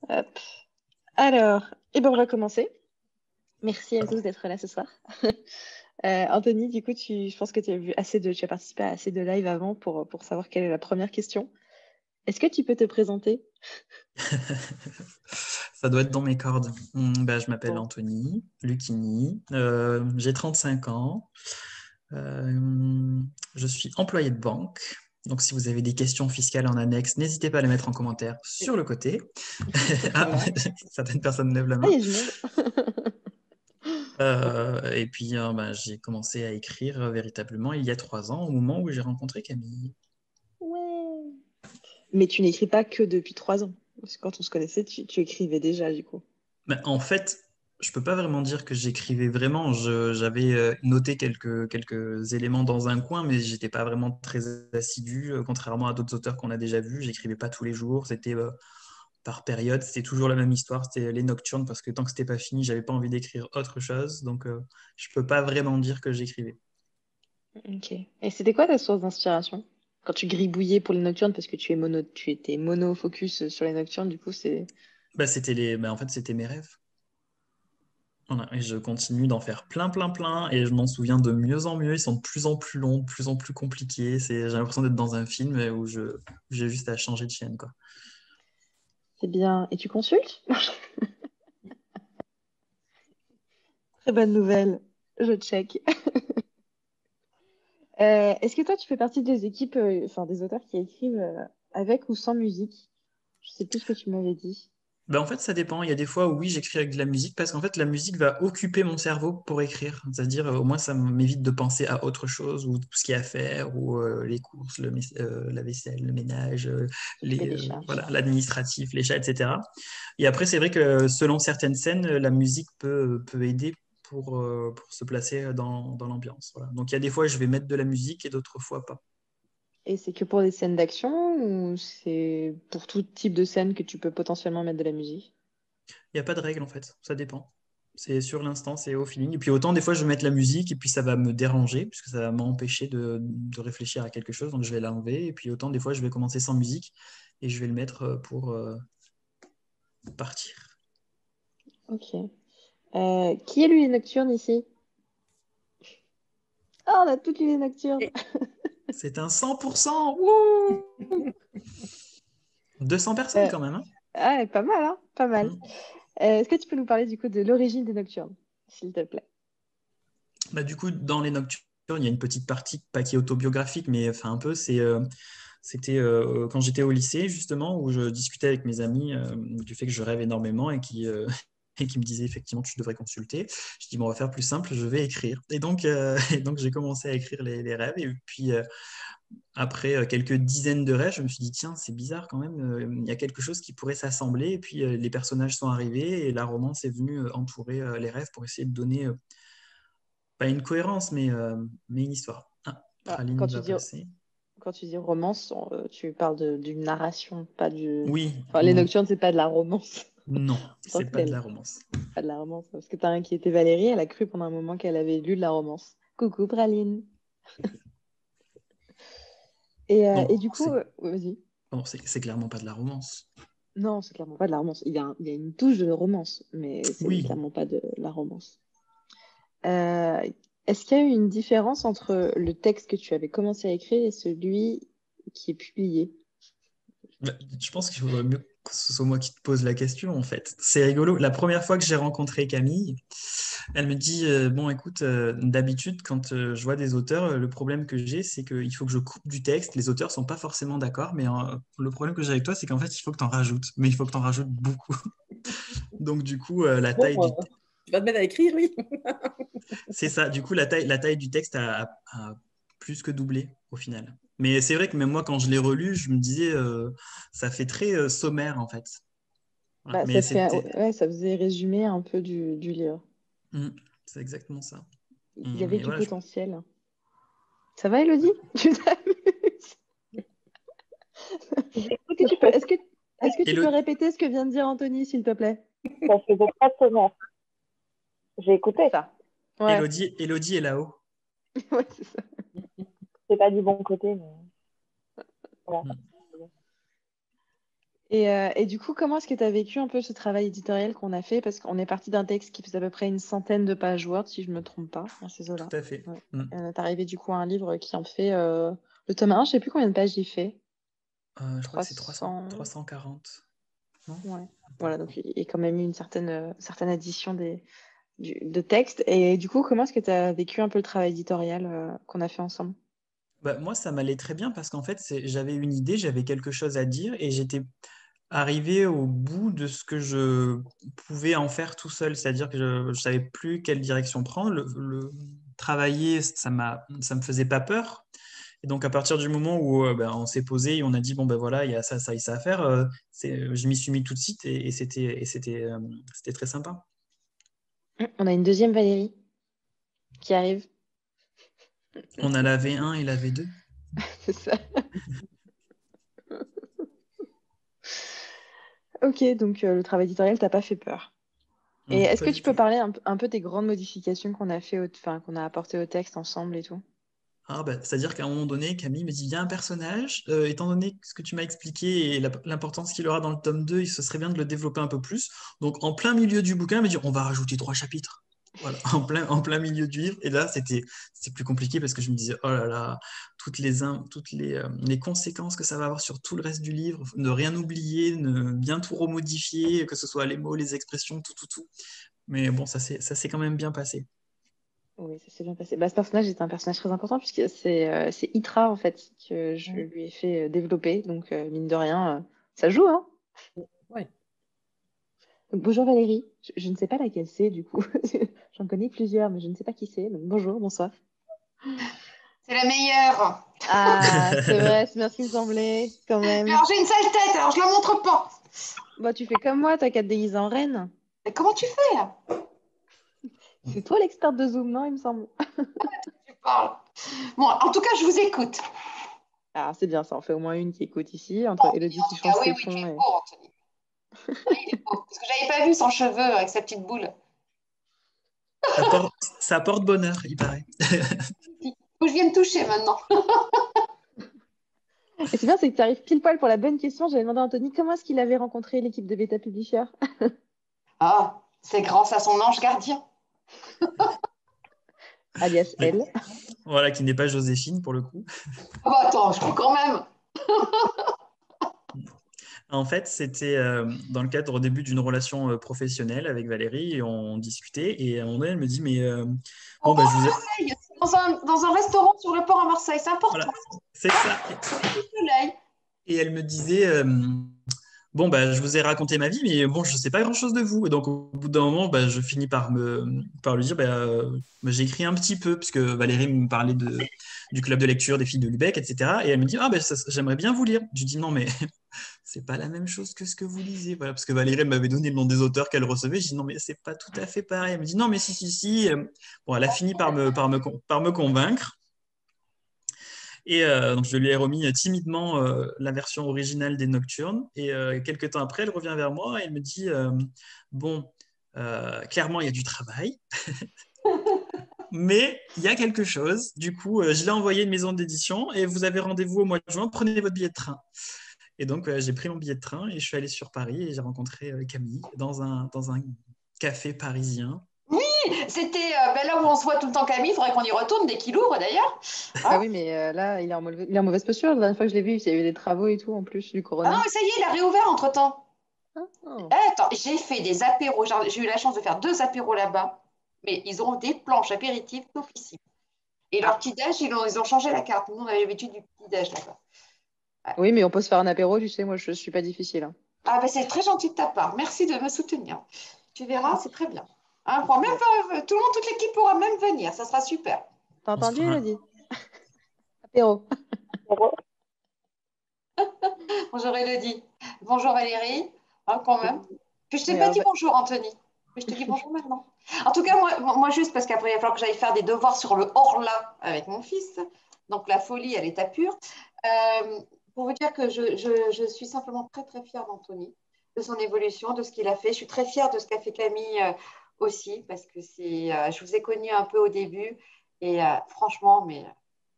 Hop. Alors, on va commencer. Merci à tous d'être là ce soir. Anthony, du coup, je pense que tu as participé à assez de live avant pour savoir quelle est la première question. Est-ce que tu peux te présenter? Ça doit être dans mes cordes. Je m'appelle Anthony Lucchini, j'ai 35 ans, je suis employé de banque. Donc, si vous avez des questions fiscales en annexe, n'hésitez pas à les mettre en commentaire sur le côté. Certaines personnes lèvent la main. Ah, il y a du monde. Et puis, j'ai commencé à écrire véritablement il y a 3 ans, au moment où j'ai rencontré Camille. Ouais. Mais tu n'écris pas que depuis 3 ans. Parce que quand on se connaissait, tu écrivais déjà, du coup. En fait, je peux pas vraiment dire que j'écrivais vraiment. J'avais noté quelques éléments dans un coin, mais j'étais pas vraiment très assidu. Contrairement à d'autres auteurs qu'on a déjà vus, j'écrivais pas tous les jours. C'était par période. C'était toujours la même histoire. C'était les nocturnes parce que tant que c'était pas fini, j'avais pas envie d'écrire autre chose. Donc, je peux pas vraiment dire que j'écrivais. Ok. Et c'était quoi ta source d'inspiration? Quand tu gribouillais pour les nocturnes, parce que tu étais mono-focus sur les nocturnes, du coup, c'est... En fait, c'était mes rêves. Voilà, et je continue d'en faire plein, plein, plein, et je m'en souviens de mieux en mieux. Ils sont de plus en plus longs, de plus en plus compliqués. J'ai l'impression d'être dans un film où j'ai juste à changer de chaîne, quoi. C'est bien. Et tu consultes? Très bonne nouvelle. Je check. Est-ce que toi, tu fais partie des équipes, des auteurs qui écrivent avec ou sans musique? Je sais plus ce que tu m'avais dit. En fait, ça dépend. Il y a des fois où oui, j'écris avec de la musique parce qu'en fait, la musique va occuper mon cerveau pour écrire. C'est-à-dire, au moins, ça m'évite de penser à autre chose ou tout ce qu'il y a à faire ou les courses, la vaisselle, le ménage, S'occuper des chats. voilà, l'administratif, les chats, etc. Et après, c'est vrai que selon certaines scènes, la musique peut aider pour se placer dans l'ambiance. Voilà. Donc, il y a des fois, je vais mettre de la musique et d'autres fois pas. Et c'est que pour des scènes d'action ou c'est pour tout type de scène que tu peux potentiellement mettre de la musique? Il n'y a pas de règle en fait, ça dépend. C'est sur l'instant, c'est au feeling. Et puis autant des fois je vais mettre la musique et puis ça va me déranger puisque ça va m'empêcher de réfléchir à quelque chose, donc je vais l'enlever. Et puis autant des fois je vais commencer sans musique et je vais le mettre pour partir. Ok. Qui a lu les nocturnes ici? Ah, on a toutes lu les nocturnes. C'est un 100%. Wouh 200 personnes Euh, quand même. Hein. ah, pas mal, hein? Pas mal. Mm. Est-ce que tu peux nous parler du coup de l'origine des nocturnes, s'il te plaît? Du coup, dans les nocturnes, il y a une petite partie, pas qui est autobiographique, mais enfin un peu, c'était quand j'étais au lycée, justement, où je discutais avec mes amis du fait que je rêve énormément et qui me disaient effectivement tu devrais consulter. Je dis, bon, on va faire plus simple, je vais écrire. Et donc, et donc j'ai commencé à écrire les rêves. Et puis, après quelques dizaines de rêves, je me suis dit, tiens, c'est bizarre quand même, il y a quelque chose qui pourrait s'assembler. Et puis, les personnages sont arrivés et la romance est venue entourer les rêves pour essayer de donner pas une cohérence, mais une histoire. Ah, Ah, Praline va passer. quand tu dis romance, tu parles d'une narration, pas du... Oui, Enfin, les nocturnes, c'est pas de la romance non, en tant c'est que pas de telle. la romance. Pas de la romance. Parce que t'as inquiété Valérie, elle a cru pendant un moment qu'elle avait lu de la romance. Coucou Praline. Non, Et du coup, ouais, vas-y. c'est clairement pas de la romance. Non, c'est clairement pas de la romance. Il y a une touche de romance, mais c'est Oui, clairement pas de la romance. Euh, Est-ce qu'il y a eu une différence entre le texte que tu avais commencé à écrire et celui qui est publié? je pense qu'il faudrait mieux que ce soit moi qui te pose la question, en fait. C'est rigolo. La première fois que j'ai rencontré Camille, elle me dit, bon, écoute, d'habitude, quand je vois des auteurs, le problème que j'ai, c'est qu'il faut que je coupe du texte. Les auteurs sont pas forcément d'accord, mais le problème que j'ai avec toi, c'est qu'en fait, il faut que tu en rajoutes. Mais il faut que tu en rajoutes beaucoup. Donc, du coup, la Bon, taille du tu vas te mettre à écrire, oui. C'est ça. Du coup, la taille du texte a plus que doublé au final. Mais c'est vrai que même moi, quand je l'ai relu, je me disais, ça fait très sommaire en fait. Voilà. Bah, Mais c'était, ouais, ça faisait résumer un peu du livre. Mm, c'est exactement ça. Il y avait Mais du voilà, potentiel. Ça va, Elodie? Tu t'amuses? Est-ce que tu peux Élo- répéter ce que vient de dire Anthony, s'il te plaît? Ça faisait pas sonore. J'ai écouté. Ça. Ouais, Élodie est là-haut. ouais, c'est ça. C'est pas du bon côté, mais voilà. Mm. Et du coup, comment est-ce que tu as vécu un peu ce travail éditorial qu'on a fait? Parce qu'on est parti d'un texte qui faisait à peu près une centaine de pages Word, si je ne me trompe pas, dans ces Tout eaux-là. à fait. Ouais. Et on est arrivé du coup à un livre qui en fait le tome 1, je ne sais plus combien de pages il fait. Je crois que c'est 300. 340. Non? Ouais. Voilà, donc il y a quand même eu une certaine addition de texte. Et du coup, comment est-ce que tu as vécu un peu le travail éditorial qu'on a fait ensemble? Bah, moi, ça m'allait très bien parce qu'en fait, j'avais une idée, j'avais quelque chose à dire et j'étais arrivé au bout de ce que je pouvais en faire tout seul. C'est-à-dire que je ne savais plus quelle direction prendre. Travailler, ça me faisait pas peur. Et donc, à partir du moment où on s'est posé et on a dit, bon, ben voilà, il y a ça, ça et ça à faire, je m'y suis mis tout de suite c'était très sympa. On a une deuxième Valérie qui arrive. On a la V1 et la V2. C'est ça. Ok, donc le travail éditorial t'a pas fait peur. Et Non, est-ce pas que du tu peux tout. parler un peu des grandes modifications qu'on a fait, qu'on a apportées au texte ensemble et tout? Ah, bah, c'est-à-dire qu'à un moment donné, Camille me dit, il y a un personnage, étant donné ce que tu m'as expliqué et l'importance qu'il aura dans le tome 2, il se serait bien de le développer un peu plus. Donc, en plein milieu du bouquin, elle me dit, on va rajouter 3 chapitres. Voilà, en plein milieu du livre. Et là, c'était plus compliqué parce que je me disais, oh là là, toutes les conséquences que ça va avoir sur tout le reste du livre, ne rien oublier, ne bien tout remodifier, que ce soit les mots, les expressions, tout, tout, tout. Mais bon, ça s'est quand même bien passé. Oui, ça s'est bien passé. Bah, ce personnage est un personnage très important puisque c'est Itra en fait que je lui ai fait développer. Donc mine de rien, ça joue, hein? Ouais. Donc, bonjour Valérie. Je ne sais pas laquelle c'est du coup. J'en connais plusieurs, mais je ne sais pas qui c'est. Donc bonjour, bonsoir. C'est la meilleure. Ah, c'est vrai, c'est bien ce qui me semblait quand Mais même. alors j'ai une sale tête, alors je la montre pas. Bah, tu fais comme moi, t'as qu'à te déguiser en reine. Mais comment tu fais là? C'est toi l'experte de Zoom, non, il me semble. Tu parles. Bon, en tout cas, je vous écoute. Ah, c'est bien, ça en fait au moins une qui écoute ici, Bon, entre Anthony, Elodie en qui tout cas, change oui, ses oui, tu fonds es et... beau, Anthony. Ah, il est beau. Parce que j'avais pas vu sans cheveux avec sa petite boule. Ça porte bonheur, il paraît. Faut que je vienne toucher maintenant. Et c'est bien, c'est que tu arrives pile poil pour la bonne question. J'avais demandé à Anthony comment est-ce qu'il avait rencontré l'équipe de Beta Publisher. Ah, c'est grâce à son ange gardien. Alias elle. Voilà, qui n'est pas Joséphine pour le coup. Ah bah attends, je crois quand même. En fait, c'était dans le cadre au début d'une relation professionnelle avec Valérie et on discutait et à un moment donné, elle me dit mais Au bon bah port je à vous ai... Marseille, dans un restaurant sur le port à Marseille, c'est voilà, important. c'est ça. Le soleil. Et elle me disait bon bah je vous ai raconté ma vie mais bon je sais pas grand-chose de vous et donc au bout d'un moment bah, je finis par lui dire bah, j'ai écrit un petit peu puisque Valérie me parlait du club de lecture des filles de Lubeck etc. Et elle me dit ah bah, j'aimerais bien vous lire. Je lui dis non mais c'est pas la même chose que ce que vous lisez. Voilà, parce que Valérie m'avait donné le nom des auteurs qu'elle recevait. Je dis non, mais c'est pas tout à fait pareil. Elle me dit non, mais si, si, si. Bon, elle a fini par me convaincre. Et donc, je lui ai remis timidement la version originale des Nocturnes. Et quelques temps après, elle revient vers moi et elle me dit bon, clairement, il y a du travail. Mais il y a quelque chose. Du coup, je l'ai envoyé à une maison d'édition et vous avez rendez-vous au mois de juin. Prenez votre billet de train. Et donc, j'ai pris mon billet de train et je suis allé sur Paris et j'ai rencontré Camille dans un café parisien. C'était ben là où on se voit tout le temps, Camille. Il faudrait qu'on y retourne dès qu'il ouvre d'ailleurs. Ah Hein. oui, mais là, il est en mauvaise posture. La dernière fois que je l'ai vu, il y a eu des travaux et tout en plus du Ah non, corona. mais ça y est, il a réouvert entre-temps. Ah, oh. Attends, j'ai fait des apéros. J'ai eu la chance de faire 2 apéros là-bas. Mais ils ont des planches apéritives topissimes. Et leur Ah. petit-déj, ils ont changé la carte. Nous, on avait l'habitude du petit-déj là-bas. Ouais. Oui, mais on peut se faire un apéro, tu sais, moi je suis pas difficile, hein. Ah ben c'est très gentil de ta part. Merci de me soutenir. Tu verras, c'est très bien. Hein, on pourra même tout le monde, toute l'équipe pourra même venir. Ça sera super. T'as On se entendu, fera un- Elodie? Apéro. Bonjour Elodie. Bonjour Valérie. Hein, quand même. Puis je t'ai Oui, pas alors, dit bonjour Anthony. Mais je te dis bonjour maintenant. En tout cas, moi juste parce qu'après il va falloir que j'aille faire des devoirs sur le Horla avec mon fils. Donc la folie à l'état pur. Euh, pour vous dire que je suis simplement très très fière d'Anthony, de son évolution, de ce qu'il a fait. Je suis très fière de ce qu'a fait Camille aussi parce que je vous ai connu un peu au début et franchement, mais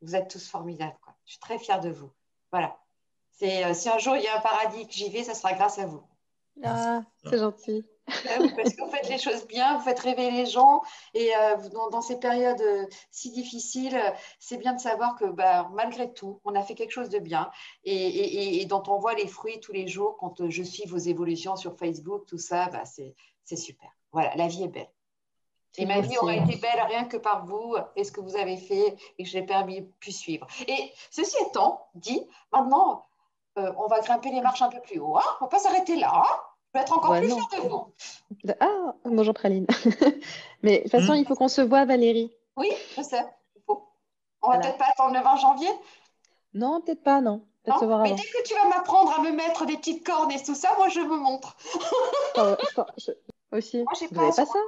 vous êtes tous formidables, quoi. Je suis très fière de vous. Voilà. Si un jour il y a un paradis que j'y vais, ça sera grâce à vous. Ah, c'est gentil. Oui, parce que vous faites les choses bien, vous faites rêver les gens et dans ces périodes si difficiles, c'est bien de savoir que bah, malgré tout, on a fait quelque chose de bien et dont on voit les fruits tous les jours quand je suis vos évolutions sur Facebook, tout ça, bah, c'est super. Voilà, la vie est belle. Et C'est ma vie gentil. aurait été belle rien que par vous et ce que vous avez fait et que je l'ai pu suivre. Et ceci étant dit, maintenant, on va grimper les marches un peu plus haut. Hein, on ne va pas s'arrêter là. Hein, je vais être encore Ouais, plus non. fière de vous. Ah, bonjour Praline. Mais de toute façon, il Hmm. faut qu'on se voit, Valérie. Oui, je sais. Il faut. On va Voilà. peut-être pas attendre le 20 janvier, Non, peut-être pas, non. Peut-être non? se voir Mais avant. dès que tu vas m'apprendre à me mettre des petites cornes et tout ça, moi je me montre. Aussi. Moi, j'ai Vous pas avez sur pas mon ça? CV.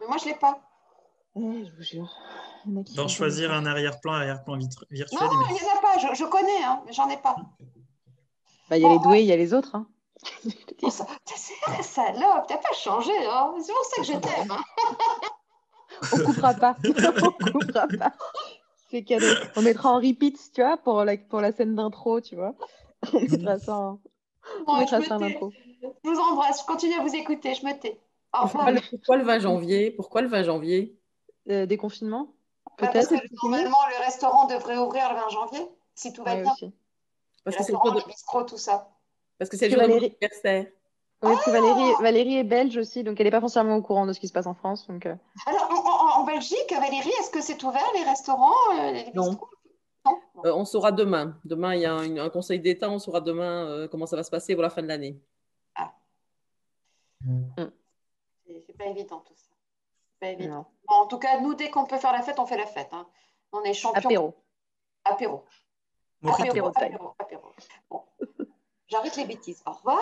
Mais moi, je l'ai pas. Je vous jure. Il y en a qui D'en font comme choisir ça. un arrière-plan Non, virtuel et il mettre. n'y en a pas. Je connais, hein, mais j'en ai pas. Bah, il y a Bon, les doués, il y a les autres. Hein. Je te oh, dis. c'est salope, t'as pas changé. Hein. C'est pour ça que je Ah bah, t'aime. Hein. on coupera pas. On coupera pas. C'est cadeau. On mettra en repeat, tu vois, pour la scène d'intro, tu vois. On mettra ça en, on Bon, je mettra me ça en tais. intro. Je vous embrasse. Je continue à vous écouter. Je me tais. Au Pourquoi revoir. pourquoi le 20 janvier? Pourquoi le 20 janvier? Déconfinement? Bah, parce Peut-être, que c'est fini? normalement, le restaurant devrait ouvrir le 20 janvier, si tout va Oui, bien. aussi. Les Parce que c'est le restaurants, jour de, les bistrots, tout ça. parce que c'est Parce le que jour de mon Valérie, anniversaire. oui, parce que Valérie est belge aussi, donc elle n'est pas foncièrement au courant de ce qui se passe en France. Donc, Alors, en Belgique, Valérie, est-ce que c'est ouvert, les restaurants, les Non. bistrots? Non. Bon. On saura demain. Demain, il y a un conseil d'État. On saura demain comment ça va se passer pour la fin de l'année. Ah, mm, c'est pas évident tout ça. Pas non. évident. Bon, en tout cas, nous, dès qu'on peut faire la fête, on fait la fête. Hein. On est champions. Apéro. Apéro. Mojito. Apéro time. Apéro. Bon, j'arrête les bêtises. Au revoir.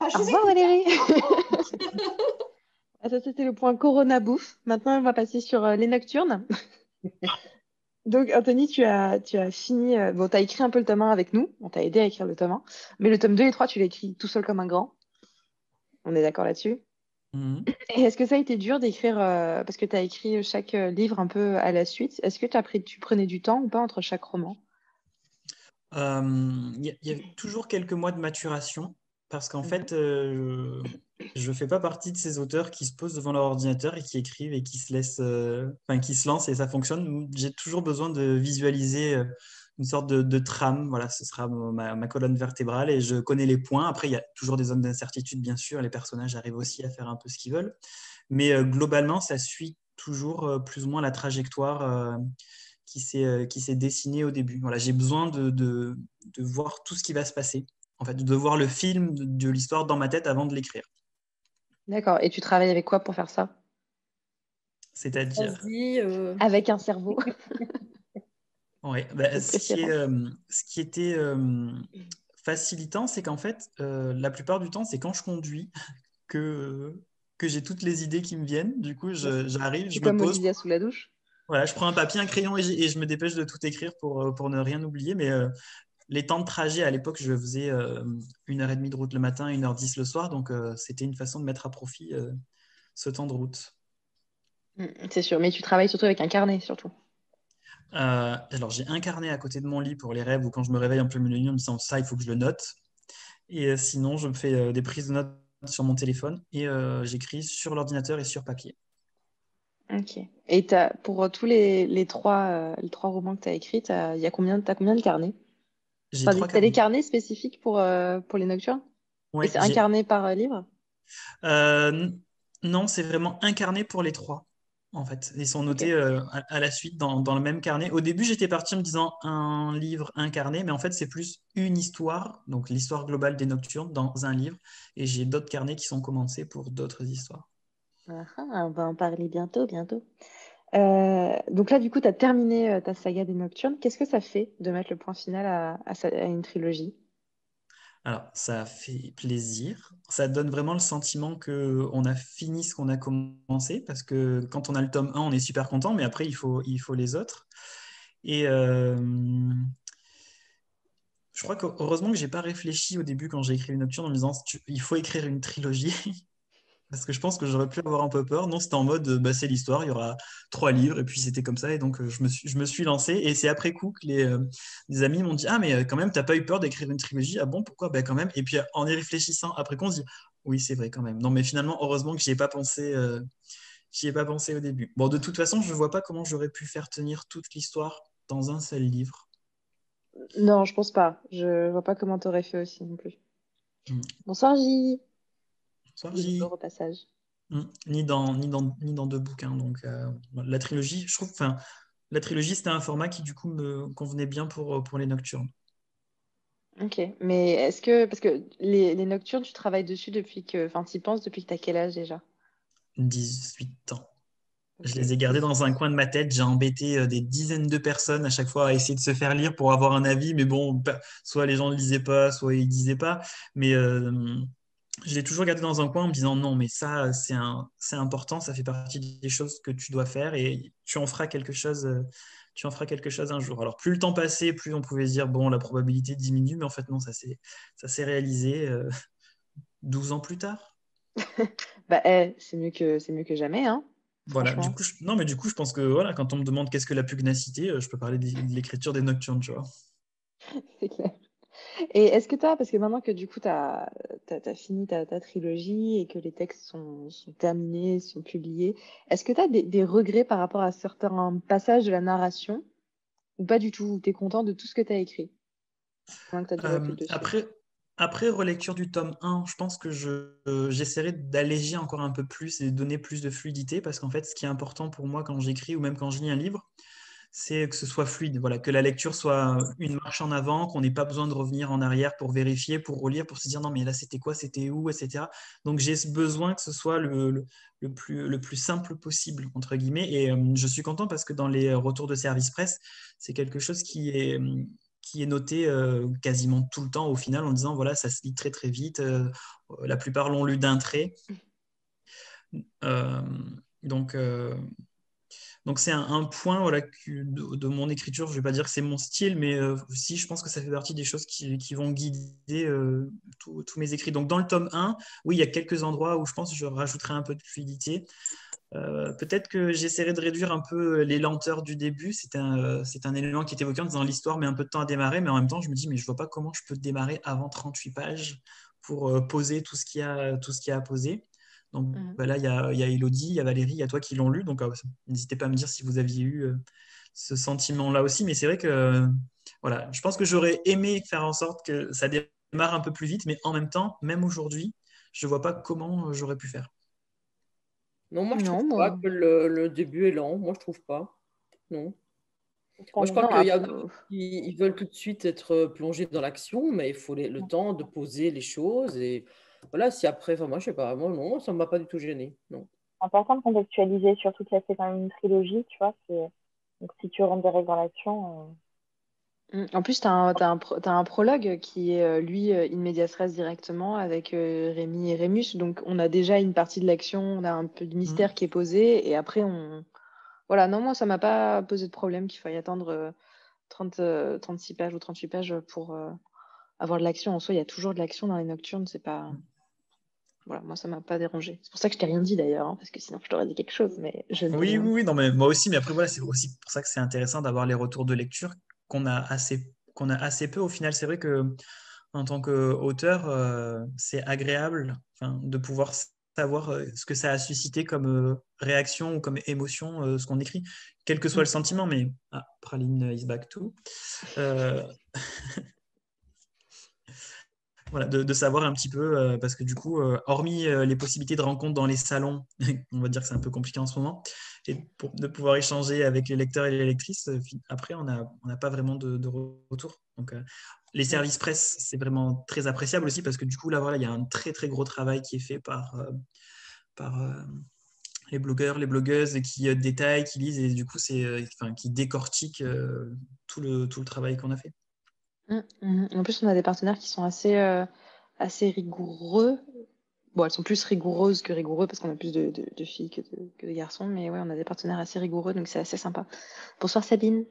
Enfin, je Au vous revoir, écoute. Valérie. Ah, ça, c'était le point Corona bouffe. Maintenant, on va passer sur les nocturnes. Donc, Anthony, tu as fini. Bon, tu as écrit un peu le tome 1 avec nous. On t'a aidé à écrire le tome 1. Mais le tome 2 et 3, tu l'as écrit tout seul comme un grand. On est d'accord là-dessus. Mhm. Et est-ce que ça a été dur d'écrire, parce que tu as écrit chaque livre un peu à la suite, est-ce que tu prenais du temps ou pas entre chaque roman? Il y a toujours quelques mois de maturation parce qu'en Mhm. fait, je ne fais pas partie de ces auteurs qui se posent devant leur ordinateur et qui écrivent et qui se laissent, enfin, qui se lancent et ça fonctionne. J'ai toujours besoin de visualiser une sorte de trame. Voilà, ce sera ma colonne vertébrale et je connais les points. Après, il y a toujours des zones d'incertitude, bien sûr. Les personnages arrivent aussi à faire un peu ce qu'ils veulent. Mais globalement, ça suit toujours plus ou moins la trajectoire qui s'est dessinée au début. Voilà, j'ai besoin de voir tout ce qui va se passer, en fait, de voir le film de l'histoire dans ma tête avant de l'écrire. D'accord. Et tu travailles avec quoi pour faire ça? C'est-à-dire, Vas-y. Avec un cerveau, ouais, de préférence. ce qui était facilitant, c'est qu'en fait, la plupart du temps, c'est quand je conduis que, que j'ai toutes les idées qui me viennent. Du coup, j'arrive, C'est je me comme pose. Olivia sous la douche. Voilà, je prends un papier, un crayon et je me dépêche de tout écrire pour ne rien oublier. Mais les temps de trajet, à l'époque, je faisais 1h30 de route le matin, 1h10 le soir. Donc, c'était une façon de mettre à profit ce temps de route. C'est sûr. Mais tu travailles surtout avec un carnet, surtout. Alors, j'ai un carnet à côté de mon lit pour les rêves ou quand je me réveille en plein milieu de la nuit en me disant ça, il faut que je le note. Et sinon, je me fais des prises de notes sur mon téléphone et j'écris sur l'ordinateur et sur papier. Ok. Et pour tous les trois romans que tu as écrits, t'as combien de carnets? J'ai Enfin, 3 t'as des carnets. carnets spécifiques pour les nocturnes? Et Ouais, c'est un carnet par livre? Euh, non, c'est vraiment un carnet pour les trois, en fait. Ils sont Ok. notés à la suite dans le même carnet. Au début, j'étais parti en me disant un livre, un carnet, mais en fait, c'est plus une histoire, donc l'histoire globale des Nocturnes dans un livre. Et j'ai d'autres carnets qui sont commencés pour d'autres histoires. Ah, on va en parler bientôt, bientôt. Donc là, du coup, tu as terminé ta saga des Nocturnes. Qu'est-ce que ça fait de mettre le point final à une trilogie? Alors, ça fait plaisir. Ça donne vraiment le sentiment qu'on a fini ce qu'on a commencé, parce que quand on a le tome 1, on est super content, mais après, il faut les autres. Et je crois que heureusement que j'ai pas réfléchi au début quand j'ai écrit les Nocturnes en me disant il faut écrire une trilogie parce que je pense que j'aurais pu avoir un peu peur. Non, c'était en mode, c'est l'histoire, il y aura 3 livres, et puis c'était comme ça. Et donc, je me suis lancé. Et c'est après coup que les amis m'ont dit, ah, mais quand même, t'as pas eu peur d'écrire une trilogie? Ah bon, pourquoi? Ben, quand même. Et puis, en y réfléchissant, après qu'on se dit, oui, c'est vrai quand même. Non, mais finalement, heureusement que j'y ai pas pensé au début. Bon, de toute façon, je vois pas comment j'aurais pu faire tenir toute l'histoire dans un seul livre. Non, je pense pas. Je vois pas comment t'aurais fait aussi non plus. Hmm. Bonsoir, J. Bonsoir, Et bonjour J. au passage. Ni dans 2 bouquins. Donc, la trilogie, je trouve, enfin, la trilogie, c'était un format qui, du coup, me convenait bien pour les nocturnes. Ok, mais parce que les nocturnes, tu travailles dessus enfin, tu y penses depuis que t'as quel âge déjà? 18 ans. Je Ok, les ai gardés dans un coin de ma tête. J'ai embêté des dizaines de personnes à chaque fois à essayer de se faire lire pour avoir un avis. Mais bon, soit les gens ne lisaient pas, soit ils disaient pas. Mais je l'ai toujours gardé dans un coin en me disant non, mais ça, c'est important, ça fait partie des choses que tu dois faire et tu en feras quelque chose. Tu en feras quelque chose un jour. Alors, plus le temps passait, plus on pouvait se dire, bon, la probabilité diminue, mais en fait, non, ça s'est réalisé 12 ans plus tard. Bah, c'est mieux que jamais, hein, Voilà, du franchement. coup, non, mais du coup, je pense que voilà, quand on me demande qu'est-ce que la pugnacité, je peux parler de l'écriture des nocturnes, tu vois. C'est clair. Et est-ce que parce que maintenant que du coup, t'as fini ta trilogie et que les textes sont terminés, sont publiés, est-ce que tu as des regrets par rapport à certains passages de la narration ou pas du tout? Tu es content de tout ce que tu as écrit, maintenant que tu as du recul dessus? Après, après relecture du tome 1, je pense que j'essaierai d'alléger encore un peu plus et de donner plus de fluidité parce qu'en fait, ce qui est important pour moi quand j'écris ou même quand je lis un livre, c'est que ce soit fluide, voilà, que la lecture soit une marche en avant, qu'on n'ait pas besoin de revenir en arrière pour vérifier, pour relire, pour se dire non mais là c'était quoi, c'était où, etc. Donc j'ai ce besoin que ce soit le plus simple possible, entre guillemets, et je suis content parce que dans les retours de service presse, c'est quelque chose qui est noté quasiment tout le temps au final en disant voilà, ça se lit très très vite, la plupart l'ont lu d'un trait. Euh, donc, euh, donc c'est un point voilà, de mon écriture, je ne vais pas dire que c'est mon style, mais si je pense que ça fait partie des choses qui vont guider tous mes écrits. Donc dans le tome 1, oui, il y a quelques endroits où je pense que je rajouterai un peu de fluidité. Peut-être que j'essaierai de réduire un peu les lenteurs du début. C'est un élément qui est évoqué en disant l'histoire met un peu de temps à démarrer, mais en même temps, je me dis, mais je ne vois pas comment je peux démarrer avant 38 pages pour poser tout ce qu'il y a à poser. Donc Mhm. là, il y a Elodie, il y a Valérie, il y a toi qui l'ont lu. Donc n'hésitez pas à me dire si vous aviez eu ce sentiment-là aussi. Mais c'est vrai que voilà, je pense que j'aurais aimé faire en sorte que ça démarre un peu plus vite, mais en même temps, même aujourd'hui, je ne vois pas comment j'aurais pu faire. Non, moi, je trouve Non, pas moi, que le début est lent. Moi, je trouve pas. Non. Moi, je crois Totalement. non, qu'il y en a après, qui veulent tout de suite être plongés dans l'action, mais il faut le temps de poser les choses. Et voilà, si après, enfin, moi, je sais pas, moi, non, ça ne m'a pas du tout gêné. Non. C'est important de contextualiser, surtout que là, c'est quand même une trilogie, tu vois. Donc, si tu rentres direct dans l'action, En plus, t'as un prologue qui est, lui, in medias res directement avec Rémi et Rémus. Donc, on a déjà une partie de l'action, on a un peu de Mm. mystère qui est posé. Et après, Voilà, non, moi, ça m'a pas posé de problème qu'il faille attendre 36 pages ou 38 pages pour avoir de l'action. En soi, il y a toujours de l'action dans les nocturnes. C'est pas... Voilà, moi, ça m'a pas dérangé. C'est pour ça que je t'ai rien dit d'ailleurs, hein, parce que sinon, je t'aurais dit quelque chose, mais je ne t'ai Oui, rien oui, dit. oui, non, mais moi aussi, mais après, voilà, c'est aussi pour ça que c'est intéressant d'avoir les retours de lecture qu'on a assez peu. Au final, c'est vrai que en tant qu'auteur, c'est agréable enfin, de pouvoir savoir ce que ça a suscité comme réaction ou comme émotion, ce qu'on écrit, quel que soit Mm. le sentiment. Mais Praline is back too. Euh, Voilà, de savoir un petit peu, parce que du coup, hormis les possibilités de rencontres dans les salons, on va dire que c'est un peu compliqué en ce moment, et de pouvoir échanger avec les lecteurs et les lectrices, après, on n'a pas vraiment de retour. Donc, les Mm. services presse, c'est vraiment très appréciable aussi, parce que du coup, là, voilà, il y a un très, très gros travail qui est fait par les blogueurs, les blogueuses, qui détaillent, qui lisent, et du coup, enfin, qui décortiquent tout le travail qu'on a fait. En plus, on a des partenaires qui sont assez rigoureux. Bon, elles sont plus rigoureuses que rigoureux parce qu'on a plus de filles que de garçons, mais ouais, on a des partenaires assez rigoureux, donc c'est assez sympa. Bonsoir Sabine.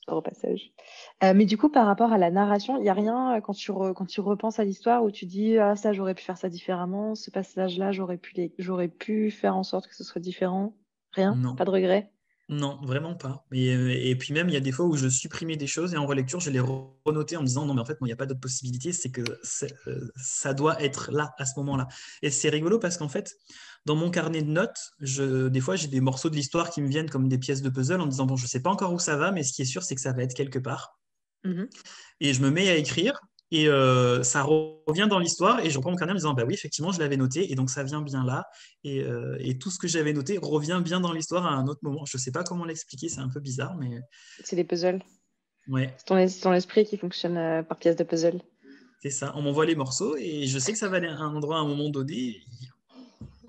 Au passage. Mais du coup, par rapport à la narration, il n'y a rien quand quand tu repenses à l'histoire où tu dis ah ça j'aurais pu faire ça différemment, ce passage-là j'aurais pu faire en sorte que ce soit différent. Rien, Non. pas de regret. Non, vraiment pas. Et puis même, il y a des fois où je supprimais des choses et en relecture, je les renotées en me disant non, mais en fait, moi, il n'y a pas d'autre possibilité, c'est que ça doit être là, à ce moment-là. Et c'est rigolo parce qu'en fait, dans mon carnet de notes, des fois, j'ai des morceaux de l'histoire qui me viennent comme des pièces de puzzle en me disant bon, je ne sais pas encore où ça va, mais ce qui est sûr, c'est que ça va être quelque part. Mhm. Et je me mets à écrire et ça revient dans l'histoire et je reprends mon carnet en me disant bah oui, effectivement, je l'avais noté et donc ça vient bien là. Et tout ce que j'avais noté revient bien dans l'histoire à un autre moment. Je ne sais pas comment l'expliquer, c'est un peu bizarre, mais C'est des puzzles. ouais, C'est ton esprit qui fonctionne par pièce de puzzle. c'est ça. On m'envoie les morceaux et je sais que ça va aller à un endroit à un moment donné.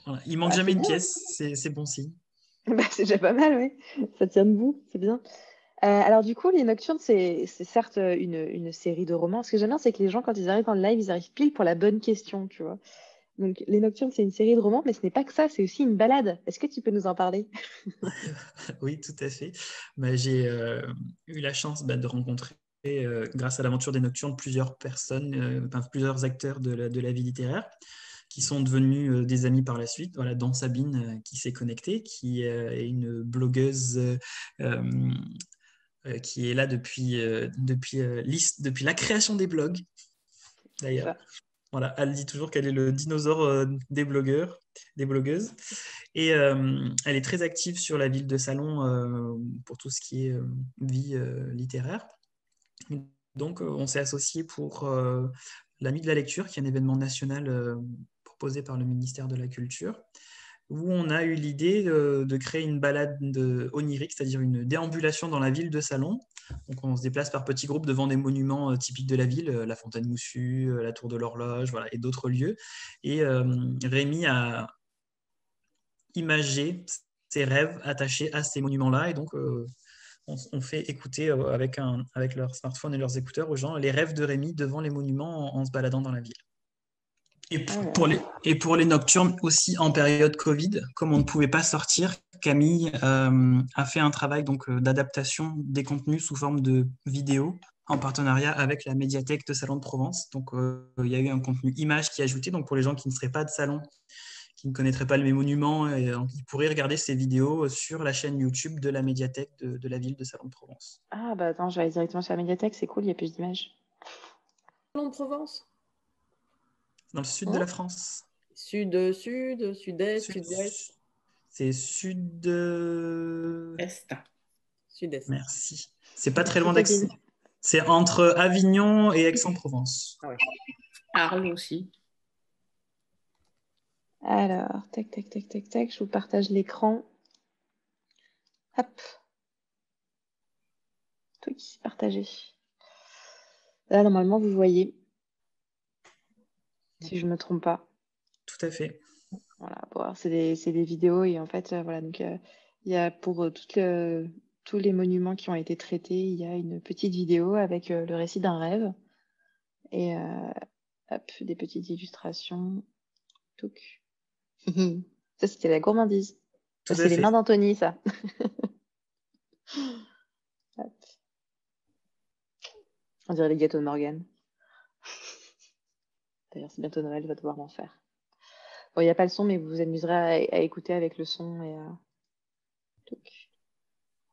Voilà. Il manque Ah, jamais c'est une bien. pièce, c'est bon signe. Bah, c'est déjà pas mal, oui. Ça tient debout, c'est bien. Alors du coup, Les Nocturnes, c'est certes une série de romans. Ce que j'aime bien, c'est que les gens, quand ils arrivent dans le live, ils arrivent pile pour la bonne question, tu vois. Donc, Les Nocturnes, c'est une série de romans, mais ce n'est pas que ça, c'est aussi une balade. Est-ce que tu peux nous en parler? Oui, tout à fait. Bah, j'ai eu la chance de rencontrer, grâce à l'aventure des Nocturnes, plusieurs personnes, enfin, plusieurs acteurs de la vie littéraire qui sont devenus des amis par la suite. Voilà, dont Sabine qui s'est connectée, qui est une blogueuse euh, qui est là depuis la création des blogs, C'est d'ailleurs. ça. Voilà, elle dit toujours qu'elle est le dinosaure des blogueurs, des blogueuses. Et elle est très active sur la ville de Salon pour tout ce qui est vie littéraire. Donc, on s'est associé pour la Nuit de la lecture, qui est un événement national proposé par le ministère de la Culture, où on a eu l'idée de créer une balade onirique, c'est-à-dire une déambulation dans la ville de Salon. Donc, on se déplace par petits groupes devant des monuments typiques de la ville, la Fontaine Moussue, la Tour de l'Horloge, voilà, et d'autres lieux. Et Rémi a imagé ses rêves attachés à ces monuments-là. Et donc, on fait écouter avec leur smartphone et leurs écouteurs aux gens les rêves de Rémi devant les monuments en se baladant dans la ville. Ah là Pour là. les nocturnes aussi en période Covid, comme on ne pouvait pas sortir, Camille a fait un travail d'adaptation des contenus sous forme de vidéos en partenariat avec la médiathèque de Salon de Provence. Donc, il y a eu un contenu image qui est ajouté. Donc, pour les gens qui ne seraient pas de Salon, qui ne connaîtraient pas les monuments, ils pourraient regarder ces vidéos sur la chaîne YouTube de la médiathèque de la ville de Salon de Provence. Ah bah attends, je vais aller directement sur la médiathèque, c'est cool, il y a plus d'images. Salon de Provence. Dans le sud de Hein. la France. Sud-est, Sud, sud-est. c'est sud. Est. Sud-est. Merci. C'est pas très Merci loin d'Aix. Sabine. C'est entre Avignon et Aix-en-Provence. Ah ouais. Arles aussi. Alors, tac, tac, tac, tac, tac, je vous partage l'écran. Hop, oui, partagé. Là, normalement, vous voyez, si je ne me trompe pas. Tout à fait. Voilà, bon, alors, c'est des vidéos et en fait, voilà, donc il y a pour tous les monuments qui ont été traités, il y a une petite vidéo avec le récit d'un rêve et hop, des petites illustrations. Touc. Ça, c'était la gourmandise. Tout C'est à les fait. mains d'Anthony, ça. Hop. On dirait les gâteaux de Morgane. D'ailleurs, c'est bientôt Noël, je vais devoir m'en faire. Bon, il n'y a pas le son, mais vous vous amuserez à écouter avec le son et touc.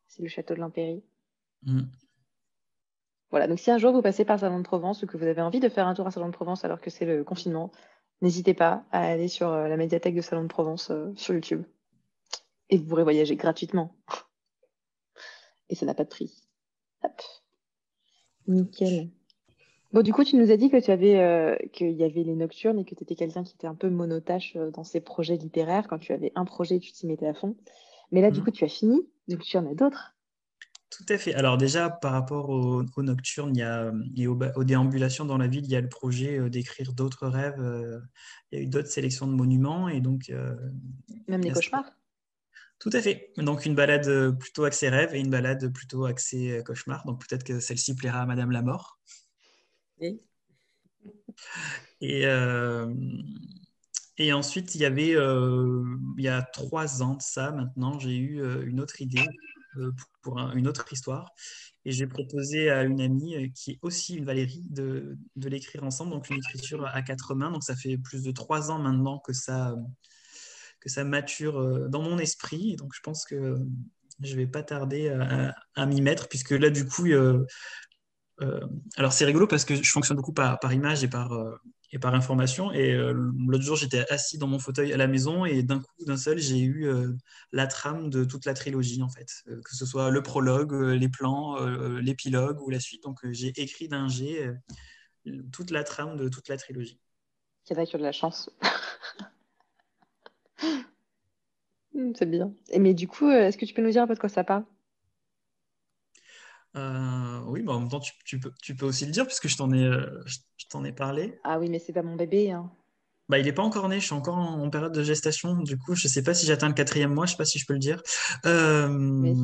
C'est le château de l'Impérie. Mm. Voilà, donc si un jour vous passez par Salon de Provence ou que vous avez envie de faire un tour à Salon de Provence alors que c'est le confinement, n'hésitez pas à aller sur la médiathèque de Salon de Provence sur YouTube. Et vous pourrez voyager gratuitement. Et ça n'a pas de prix. Hop. Nickel. Bon, du coup, tu nous as dit que qu'il y avait les nocturnes et que tu étais quelqu'un qui était un peu monotache dans ses projets littéraires. Quand tu avais un projet, tu t'y mettais à fond. Mais là, du Mm. coup, tu as fini. Donc, tu en as d'autres. Tout à fait. Alors déjà, par rapport aux nocturnes et aux déambulations dans la ville, il y a le projet d'écrire d'autres rêves. Il y a eu d'autres sélections de monuments. Et donc, Même il y les a ce cauchemars. Tout à fait. Donc une balade plutôt axée rêve et une balade plutôt axée cauchemar. Donc peut-être que celle-ci plaira à Madame Lamort. Oui. Et, euh, et ensuite, il y a 3 ans de ça maintenant, j'ai eu une autre idée une autre histoire. Et j'ai proposé à une amie qui est aussi une Valérie de l'écrire ensemble, donc une écriture à quatre mains. Donc ça fait plus de 3 ans maintenant que ça mature dans mon esprit. Et donc je pense que je ne vais pas tarder à m'y mettre, puisque là, du coup, alors c'est rigolo parce que je fonctionne beaucoup par image et par information. Et l'autre jour, j'étais assis dans mon fauteuil à la maison et d'un coup, d'un seul, j'ai eu la trame de toute la trilogie, en fait. Que ce soit le prologue, les plans, l'épilogue ou la suite. Donc j'ai écrit d'un jet toute la trame de toute la trilogie. Il y en a qui ont de la chance. C'est bien. Mais du coup, est-ce que tu peux nous dire un peu de quoi ça parle? Oui, mais en même temps, tu peux aussi le dire puisque je t'en ai parlé. Ah oui, mais c'est pas mon bébé, hein. Bah, il n'est pas encore né, je suis encore en période de gestation. Du coup, je ne sais pas si j'atteins le 4e mois, je ne sais pas si je peux le dire. Mais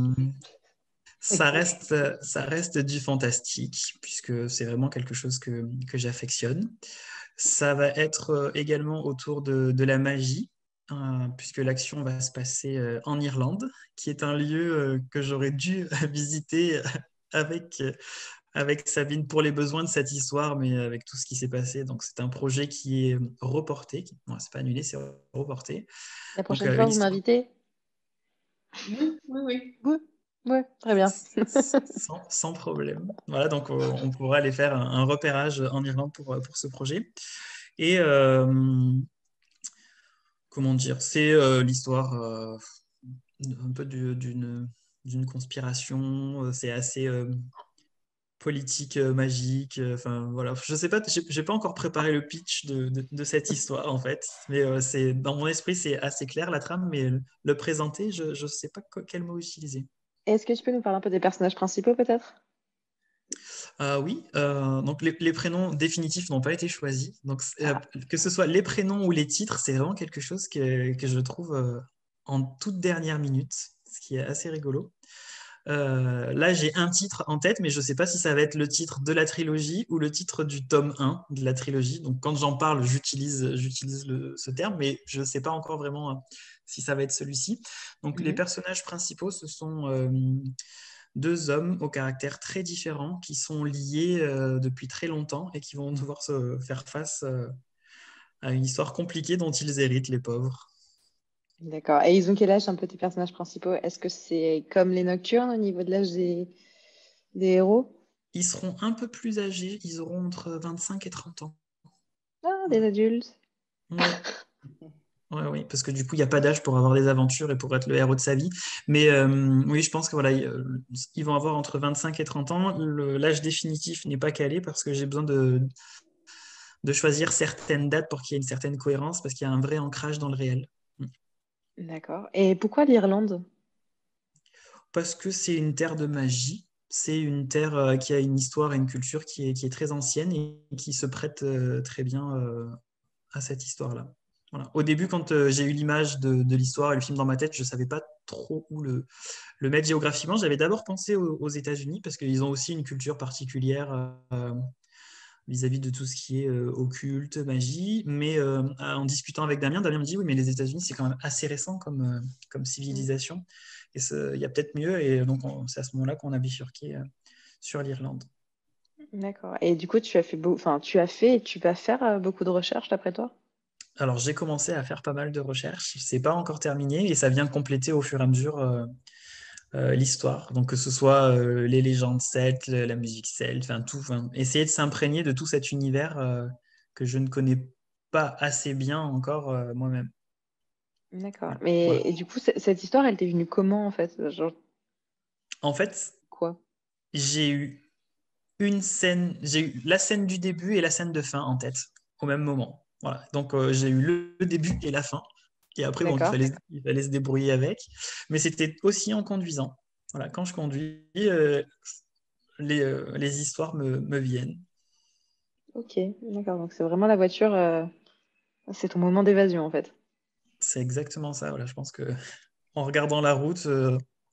Ça reste du fantastique, puisque c'est vraiment quelque chose que j'affectionne. Ça va être également autour de la magie, puisque l'action va se passer en Irlande, qui est un lieu que j'aurais dû visiter avec, avec Sabine pour les besoins de cette histoire, mais avec tout ce qui s'est passé. Donc, c'est un projet qui est reporté. Non, c'est pas annulé, c'est reporté. la Donc, prochaine fois, vous l'histoire m'invitez? Oui, oui, oui. Oui, ouais, très bien. sans problème. Voilà, donc on pourra aller faire un repérage en Irlande pour ce projet. Et comment dire, c'est l'histoire un peu d'une conspiration. C'est assez politique, magique. Enfin voilà, je sais pas, j'ai pas encore préparé le pitch de cette histoire en fait, mais c'est dans mon esprit c'est assez clair la trame, mais le présenter, je sais pas quel mot utiliser. Est-ce que tu peux nous parler un peu des personnages principaux, peut-être? Oui, donc les prénoms définitifs n'ont pas été choisis. Donc, Ah, que ce soit les prénoms ou les titres, c'est vraiment quelque chose que je trouve en toute dernière minute, ce qui est assez rigolo. Là, j'ai un titre en tête, mais je ne sais pas si ça va être le titre de la trilogie ou le titre du tome 1 de la trilogie. Donc, quand j'en parle, j'utilise ce terme, mais je ne sais pas encore vraiment si ça va être celui-ci. Donc, les personnages principaux, ce sont 2 hommes au caractère très différent qui sont liés depuis très longtemps et qui vont devoir se faire face à une histoire compliquée dont ils héritent, les pauvres. d'accord. Et ils ont quel âge un peu tes personnages principaux? Est-ce que c'est comme les Nocturnes au niveau de l'âge des héros? Ils seront un peu plus âgés, ils auront entre 25 et 30 ans. Ah, des adultes. Oui, oui, parce que du coup, il n'y a pas d'âge pour avoir des aventures et pour être le héros de sa vie. Mais oui, je pense que voilà, ils vont avoir entre 25 et 30 ans. L'âge définitif n'est pas calé parce que j'ai besoin de choisir certaines dates pour qu'il y ait une certaine cohérence, parce qu'il y a un vrai ancrage dans le réel. D'accord. Et pourquoi l'Irlande? Parce que c'est une terre de magie. C'est une terre qui a une histoire et une culture qui est très ancienne et qui se prête très bien à cette histoire-là. Voilà. Au début, quand j'ai eu l'image de l'histoire et le film dans ma tête, je ne savais pas trop où le mettre géographiquement. J'avais d'abord pensé aux États-Unis parce qu'ils ont aussi une culture particulière vis-à-vis de tout ce qui est occulte, magie. Mais en discutant avec Damien me dit oui, mais les États-Unis, c'est quand même assez récent comme civilisation. Et il y a peut-être mieux. Et donc, c'est à ce moment-là qu'on a bifurqué sur l'Irlande. D'accord. Et du coup, tu as fait enfin, tu as fait et tu vas faire beaucoup de recherches d'après toi? Alors, j'ai commencé à faire pas mal de recherches. C'est pas encore terminé et ça vient compléter au fur et à mesure l'histoire. Donc, que ce soit les légendes celtes, la musique celte, enfin tout. Enfin, essayer de s'imprégner de tout cet univers que je ne connais pas assez bien encore moi-même. D'accord. Voilà. Et du coup, cette histoire, elle t'est venue comment en fait? Genre En fait, quoi? j'ai eu j'ai eu la scène du début et la scène de fin en tête au même moment. Voilà. Donc, j'ai eu le début et la fin. Et après, bon, D'accord. il fallait se débrouiller avec. Mais c'était aussi en conduisant. Voilà, quand je conduis, les histoires me viennent. Ok, d'accord. Donc c'est vraiment la voiture, c'est ton moment d'évasion en fait. C'est exactement ça. Voilà, je pense que en regardant la route,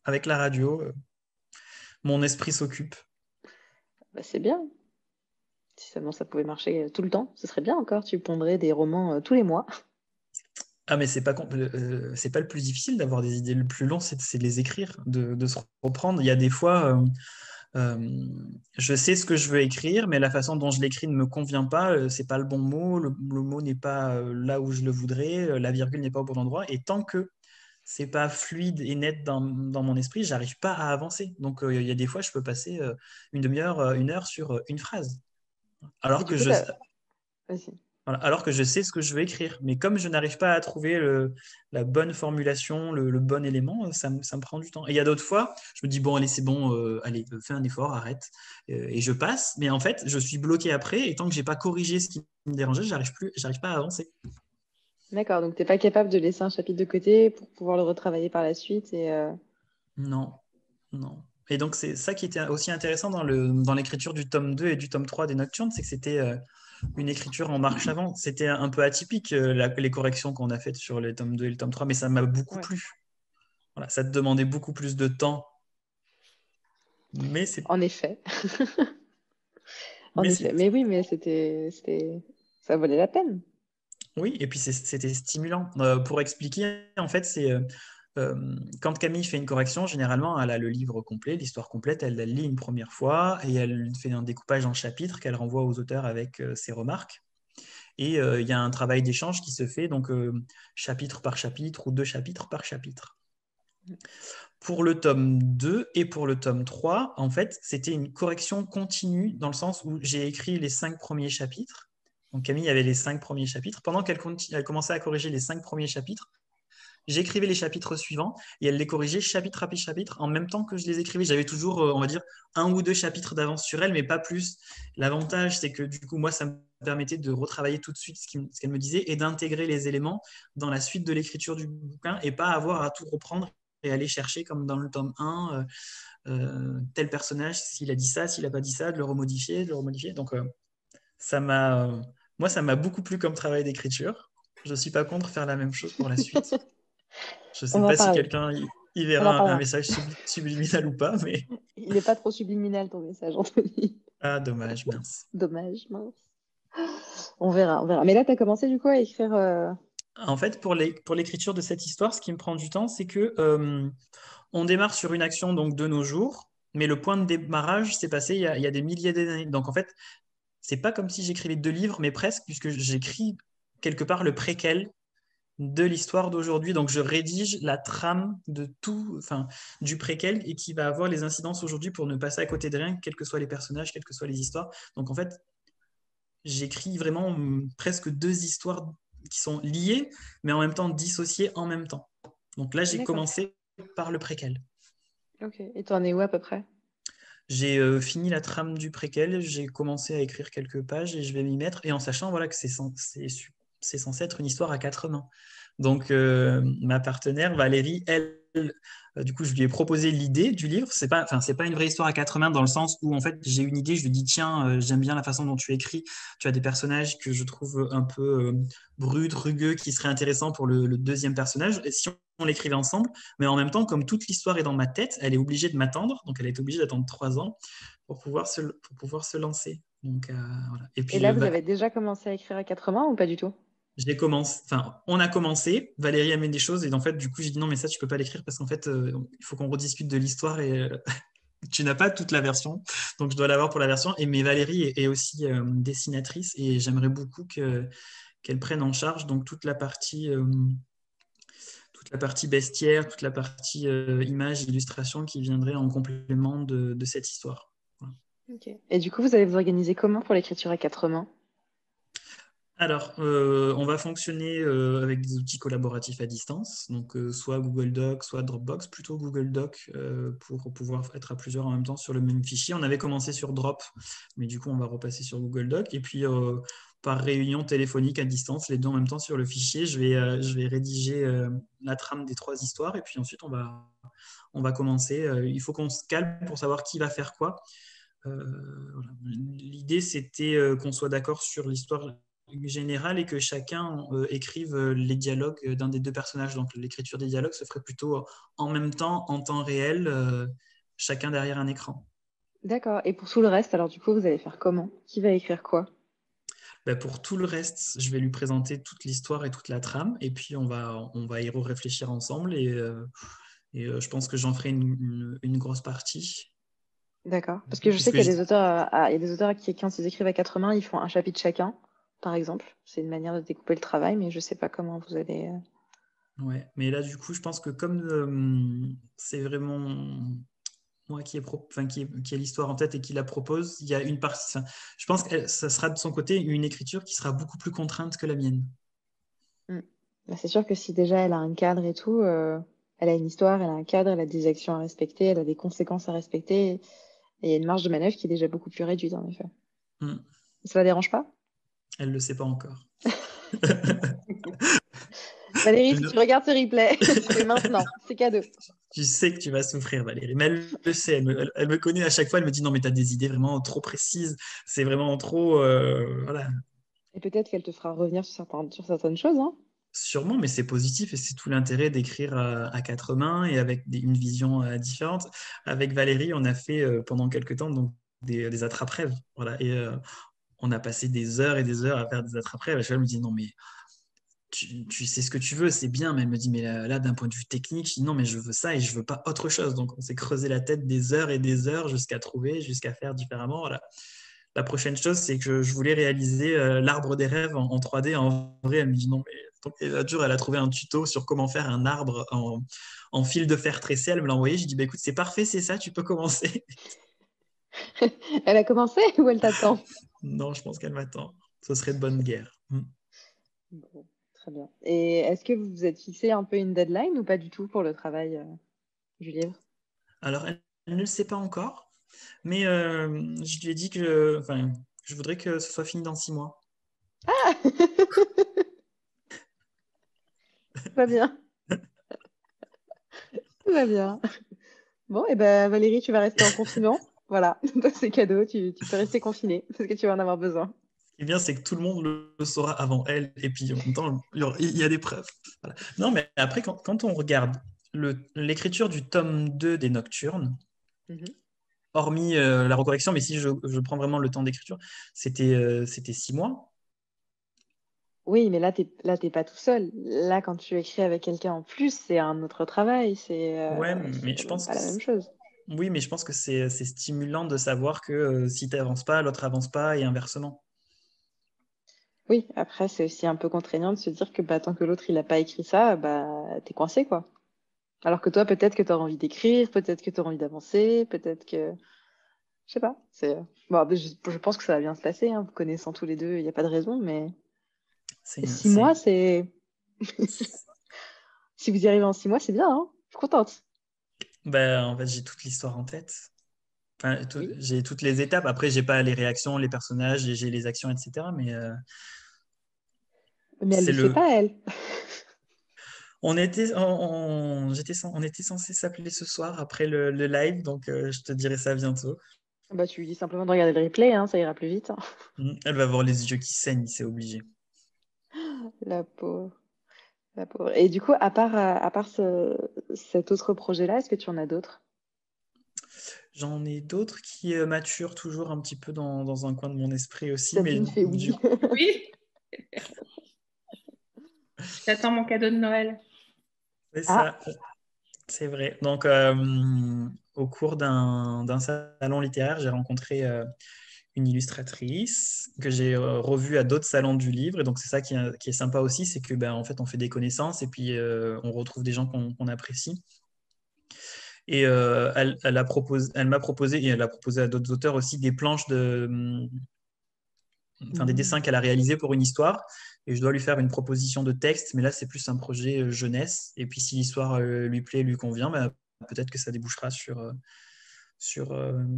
avec la radio, mon esprit s'occupe. Bah, c'est bien. Si seulement ça pouvait marcher tout le temps, ce serait bien encore. Tu pondrais des romans tous les mois. Ah, mais c'est pas le plus difficile d'avoir des idées. Le plus long, c'est de les écrire, de se reprendre. Il y a des fois, je sais ce que je veux écrire, mais la façon dont je l'écris ne me convient pas. C'est pas le bon mot. Le mot n'est pas là où je le voudrais. La virgule n'est pas au bon endroit. Et tant que c'est pas fluide et net dans mon esprit, j'arrive pas à avancer. Donc, il y a des fois, je peux passer une demi-heure, une heure sur une phrase, Et alors du que coup, je, vas-y. voilà, alors que je sais ce que je veux écrire. Mais comme je n'arrive pas à trouver la bonne formulation, le bon élément, ça me prend du temps. Et il y a d'autres fois, je me dis, bon, allez, c'est bon, allez, fais un effort, arrête. Et je passe. Mais en fait, je suis bloqué après. Et tant que j'ai pas corrigé ce qui me dérangeait, j'arrive pas à avancer. D'accord, donc tu n'es pas capable de laisser un chapitre de côté pour pouvoir le retravailler par la suite. Non, non. Et donc, c'est ça qui était aussi intéressant dans l'écriture du tome 2 et du tome 3 des Nocturnes, c'est que c'était une écriture en marche avant. C'était un peu atypique, les corrections qu'on a faites sur les tomes 2 et le tome 3, mais ça m'a beaucoup Ouais. plu. Voilà, ça te demandait beaucoup plus de temps. Mais c'est. En effet. En Mais effet. c'est. Mais oui, mais ça valait la peine. Oui, et puis c'était stimulant. Pour expliquer, en fait, c'est. Quand Camille fait une correction, généralement, elle a le livre complet, l'histoire complète, elle la lit une première fois et elle fait un découpage en chapitres qu'elle renvoie aux auteurs avec ses remarques. Et il y a un travail d'échange qui se fait, donc chapitre par chapitre ou 2 chapitres par chapitre. Pour le tome 2 et pour le tome 3, en fait, c'était une correction continue dans le sens où j'ai écrit les 5 premiers chapitres. Donc Camille avait les 5 premiers chapitres. Pendant qu'elle commençait à corriger les 5 premiers chapitres, j'écrivais les chapitres suivants et elle les corrigeait chapitre après chapitre en même temps que je les écrivais. J'avais toujours, on va dire, 1 ou 2 chapitres d'avance sur elle, mais pas plus. L'avantage, c'est que du coup, moi, ça me permettait de retravailler tout de suite ce qu'elle me disait et d'intégrer les éléments dans la suite de l'écriture du bouquin et pas avoir à tout reprendre et aller chercher comme dans le tome 1, tel personnage, s'il a dit ça, s'il n'a pas dit ça, de le remodifier, de le remodifier. Donc, moi, ça m'a beaucoup plu comme travail d'écriture. Je ne suis pas contre faire la même chose pour la suite. Je ne On sais va en pas si parler. quelqu'un y On en verra un parlera. message subliminal ou pas, mais Il n'est pas trop subliminal ton message, Anthony. ah, dommage, mince. Dommage, mince. On verra, on verra. Mais là, tu as commencé du coup à écrire. En fait, pour l'écriture de cette histoire, ce qui me prend du temps, c'est que on démarre sur une action donc de nos jours, mais le point de démarrage s'est passé il y a des milliers d'années. Donc en fait, c'est pas comme si j'écrivais 2 livres, mais presque, puisque j'écris quelque part le préquel de l'histoire d'aujourd'hui. Donc, je rédige la trame de tout, enfin, du préquel et qui va avoir les incidences aujourd'hui pour ne passer à côté de rien, quels que soient les personnages, quelles que soient les histoires. Donc, en fait, j'écris vraiment presque 2 histoires qui sont liées, mais en même temps dissociées en même temps. Donc là, j'ai D'accord. commencé par le préquel. Ok. Et tu en es où à peu près? J'ai fini la trame du préquel, j'ai commencé à écrire quelques pages et je vais m'y mettre, et en sachant voilà, que c'est censé être une histoire à 4 mains. Donc, ma partenaire Valérie, elle, du coup, je lui ai proposé l'idée du livre. C'est pas une vraie histoire à 4 mains dans le sens où, en fait, j'ai une idée, je lui dis, tiens, j'aime bien la façon dont tu écris. Tu as des personnages que je trouve un peu bruts, rugueux, qui seraient intéressants pour le deuxième personnage. Et si on l'écrivait ensemble, mais en même temps, comme toute l'histoire est dans ma tête, elle est obligée de m'attendre. Donc, elle est obligée d'attendre 3 ans pour pouvoir se lancer. Donc, voilà. Et Et puis, là, vous avez déjà commencé à écrire à 4 mains ou pas du tout? on a commencé, Valérie a mis des choses et en fait, du coup, j'ai dit non, mais ça, tu peux pas l'écrire parce qu'en fait, il faut qu'on rediscute de l'histoire et tu n'as pas toute la version, donc je dois l'avoir pour la version. Mais Valérie est aussi dessinatrice et j'aimerais beaucoup qu'elle prenne en charge donc toute la partie bestiaire, toute la partie image, illustration qui viendrait en complément de cette histoire. Voilà. Ok. Et du coup, vous allez vous organiser comment pour l'écriture à 4 mains? Alors, on va fonctionner avec des outils collaboratifs à distance, donc soit Google Docs, soit Dropbox, plutôt Google Docs pour pouvoir être à plusieurs en même temps sur le même fichier. On avait commencé sur Drop, mais du coup, on va repasser sur Google Docs. Et puis, par réunion téléphonique à distance, les deux en même temps sur le fichier, je vais rédiger la trame des 3 histoires et puis ensuite, on va commencer. Il faut qu'on se calme pour savoir qui va faire quoi. Voilà. L'idée, c'était qu'on soit d'accord sur l'histoire générale et que chacun écrive les dialogues d'un des 2 personnages. Donc l'écriture des dialogues se ferait plutôt en même temps, en temps réel, chacun derrière un écran. D'accord. Et pour tout le reste, alors du coup, vous allez faire comment? Qui va écrire quoi? Pour tout le reste, je vais lui présenter toute l'histoire et toute la trame, et puis on va y réfléchir ensemble, je pense que j'en ferai une grosse partie. D'accord. Parce que je sais Puisque qu'il y a des auteurs, il y a des auteurs qui, quand ils écrivent à quatre mains, ils font un chapitre chacun, par exemple. C'est une manière de découper le travail, mais je sais pas comment vous allez. Ouais, mais là, du coup, je pense que comme c'est vraiment moi qui ai l'histoire en tête et qui la propose, il y a une partie. Je pense que ça sera de son côté une écriture qui sera beaucoup plus contrainte que la mienne. Bah, c'est sûr que si déjà elle a un cadre et tout, elle a une histoire, elle a un cadre, elle a des actions à respecter, elle a des conséquences à respecter, et il y a une marge de manœuvre qui est déjà beaucoup plus réduite, en effet. Mm. Ça la dérange pas? Elle ne le sait pas encore. Valérie, si tu regardes ce replay, c'est maintenant, c'est cadeau. Tu sais que tu vas souffrir, Valérie. Mais elle le sait, elle me connaît à chaque fois, elle me dit non, mais tu as des idées vraiment trop précises, c'est vraiment trop. Voilà. Et peut-être qu'elle te fera revenir sur certaines choses, hein. Sûrement, mais c'est positif et c'est tout l'intérêt d'écrire à quatre mains et avec une vision différente. Avec Valérie, on a fait pendant quelques temps donc, des attrape-rêves. Voilà, on a passé des heures et des heures à faire des attrape-rêves. À chaque fois, elle me dit non, mais tu sais ce que tu veux, c'est bien. Mais elle me dit, mais là, d'un point de vue technique, je dis non, mais je veux ça et je veux pas autre chose. Donc, on s'est creusé la tête des heures et des heures jusqu'à trouver, jusqu'à faire différemment. Voilà. La prochaine chose, c'est que je voulais réaliser l'arbre des rêves en 3D. En vrai, elle me dit non, mais donc, elle a trouvé un tuto sur comment faire un arbre en fil de fer tressé. Elle me l'a envoyé. J'ai dit, bah, écoute, c'est parfait, c'est ça, tu peux commencer. Elle a commencé ou elle t'attend? Non, je pense qu'elle m'attend. Ce serait de bonne guerre. Bon, très bien. Et est-ce que vous vous êtes fixé un peu une deadline ou pas du tout pour le travail du livre? Alors, elle ne le sait pas encore, mais je lui ai dit enfin, je voudrais que ce soit fini dans 6 mois. Ah Tout va bien, tout va bien. Bon, et ben Valérie, tu vas rester en confinement. Voilà, c'est cadeau, tu peux rester confinée parce que tu vas en avoir besoin. Ce qui est bien, c'est que tout le monde le saura avant elle, et puis en même temps, il y a des preuves. Voilà. Non, mais après, quand on regarde l'écriture du tome 2 des Nocturnes, Mhm. hormis la recorrection, mais si je prends vraiment le temps d'écriture, c'était 6 mois. Oui, mais là, t'es pas tout seul. Là, quand tu écris avec quelqu'un en plus, c'est un autre travail. Ouais, C'est mais je quand même pense pas que la même chose. oui, mais je pense que c'est stimulant de savoir que si tu n'avances pas, l'autre avance pas et inversement. Oui, après, c'est aussi un peu contraignant de se dire que bah, tant que l'autre il a pas écrit ça, bah t'es coincé quoi. Alors que toi, peut-être que tu auras envie d'écrire, peut-être que tu auras envie d'avancer, peut-être que. Je sais pas. Bon, je pense que ça va bien se passer, hein. Vous connaissant tous les deux, il n'y a pas de raison, mais C'est, 6 mois, c'est- c'est. Si vous y arrivez en 6 mois, c'est bien, hein. Je suis contente. Ben, en fait, j'ai toute l'histoire en tête. Enfin, Oui. j'ai toutes les étapes. Après, j'ai pas les réactions, les personnages, j'ai les actions, etc. Mais Mais elle c'est le sait le. pas, elle. On était censé s'appeler ce soir après le live, donc je te dirai ça bientôt. Bah, tu lui dis simplement de regarder le replay, hein, ça ira plus vite, hein. Elle va avoir les yeux qui saignent, c'est obligé. La pauvre. La pauvre. Et du coup, à part cet autre projet-là, est-ce que tu en as d'autres? J'en ai d'autres qui maturent toujours un petit peu dans un coin de mon esprit aussi, mais Sabine fait oui. Oui, j'attends mon cadeau de Noël. c'est Ah, ça. C'est vrai. Donc, au cours d'un salon littéraire, j'ai rencontré une illustratrice que j'ai revue à d'autres salons du livre. Et donc, c'est ça qui est sympa aussi, c'est que ben, en fait, on fait des connaissances et puis on retrouve des gens qu'on apprécie. Et elle m'a proposé, et elle a proposé à d'autres auteurs aussi des planches des dessins qu'elle a réalisés pour une histoire. Et je dois lui faire une proposition de texte, mais là, c'est plus un projet jeunesse. Et puis, si l'histoire lui plaît, lui convient, ben, peut-être que ça débouchera sur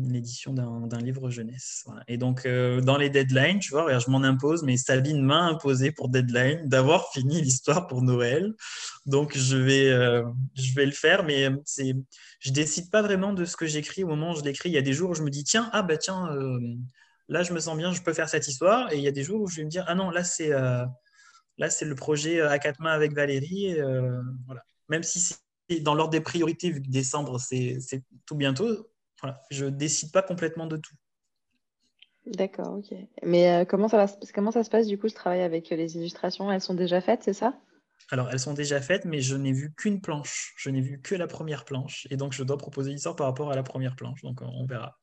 l'édition d'un livre jeunesse. Voilà. Et donc, dans les deadlines, tu vois, regarde, je m'en impose, mais Sabine m'a imposé pour deadline d'avoir fini l'histoire pour Noël. Donc, je vais le faire, mais je décide pas vraiment de ce que j'écris au moment où je l'écris. Il y a des jours où je me dis, tiens, ah bah tiens, là, je me sens bien, je peux faire cette histoire. Et il y a des jours où je vais me dire, ah non, là, c'est le projet à quatre mains avec Valérie. Et, voilà. Même si c'est dans l'ordre des priorités, vu que décembre, c'est tout bientôt, voilà, je ne décide pas complètement de tout. D'accord, ok. Mais comment ça se passe du coup, ce travail avec les illustrations? Elles sont déjà faites, c'est ça? Alors, elles sont déjà faites, mais je n'ai vu qu'une planche. Je n'ai vu que la première planche. Et donc, je dois proposer l'histoire par rapport à la première planche. Donc, on verra.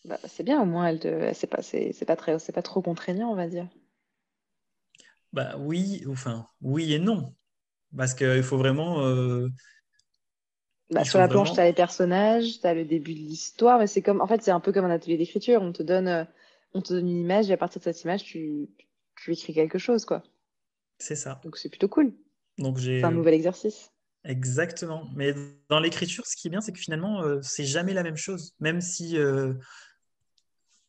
Bah, c'est bien, au moins, c'est pas trop contraignant, on va dire. Bah oui, enfin, oui et non. Parce qu'il faut vraiment. Bah, Il sur faut la planche, tu as vraiment. les personnages, tu as le début de l'histoire, mais en fait, c'est un peu comme un atelier d'écriture. On te donne une image et à partir de cette image, tu écris quelque chose, quoi. C'est ça. Donc, c'est plutôt cool. Donc, C'est un j'ai. nouvel exercice. Exactement. Mais dans l'écriture, ce qui est bien, c'est que finalement, c'est jamais la même chose. Même si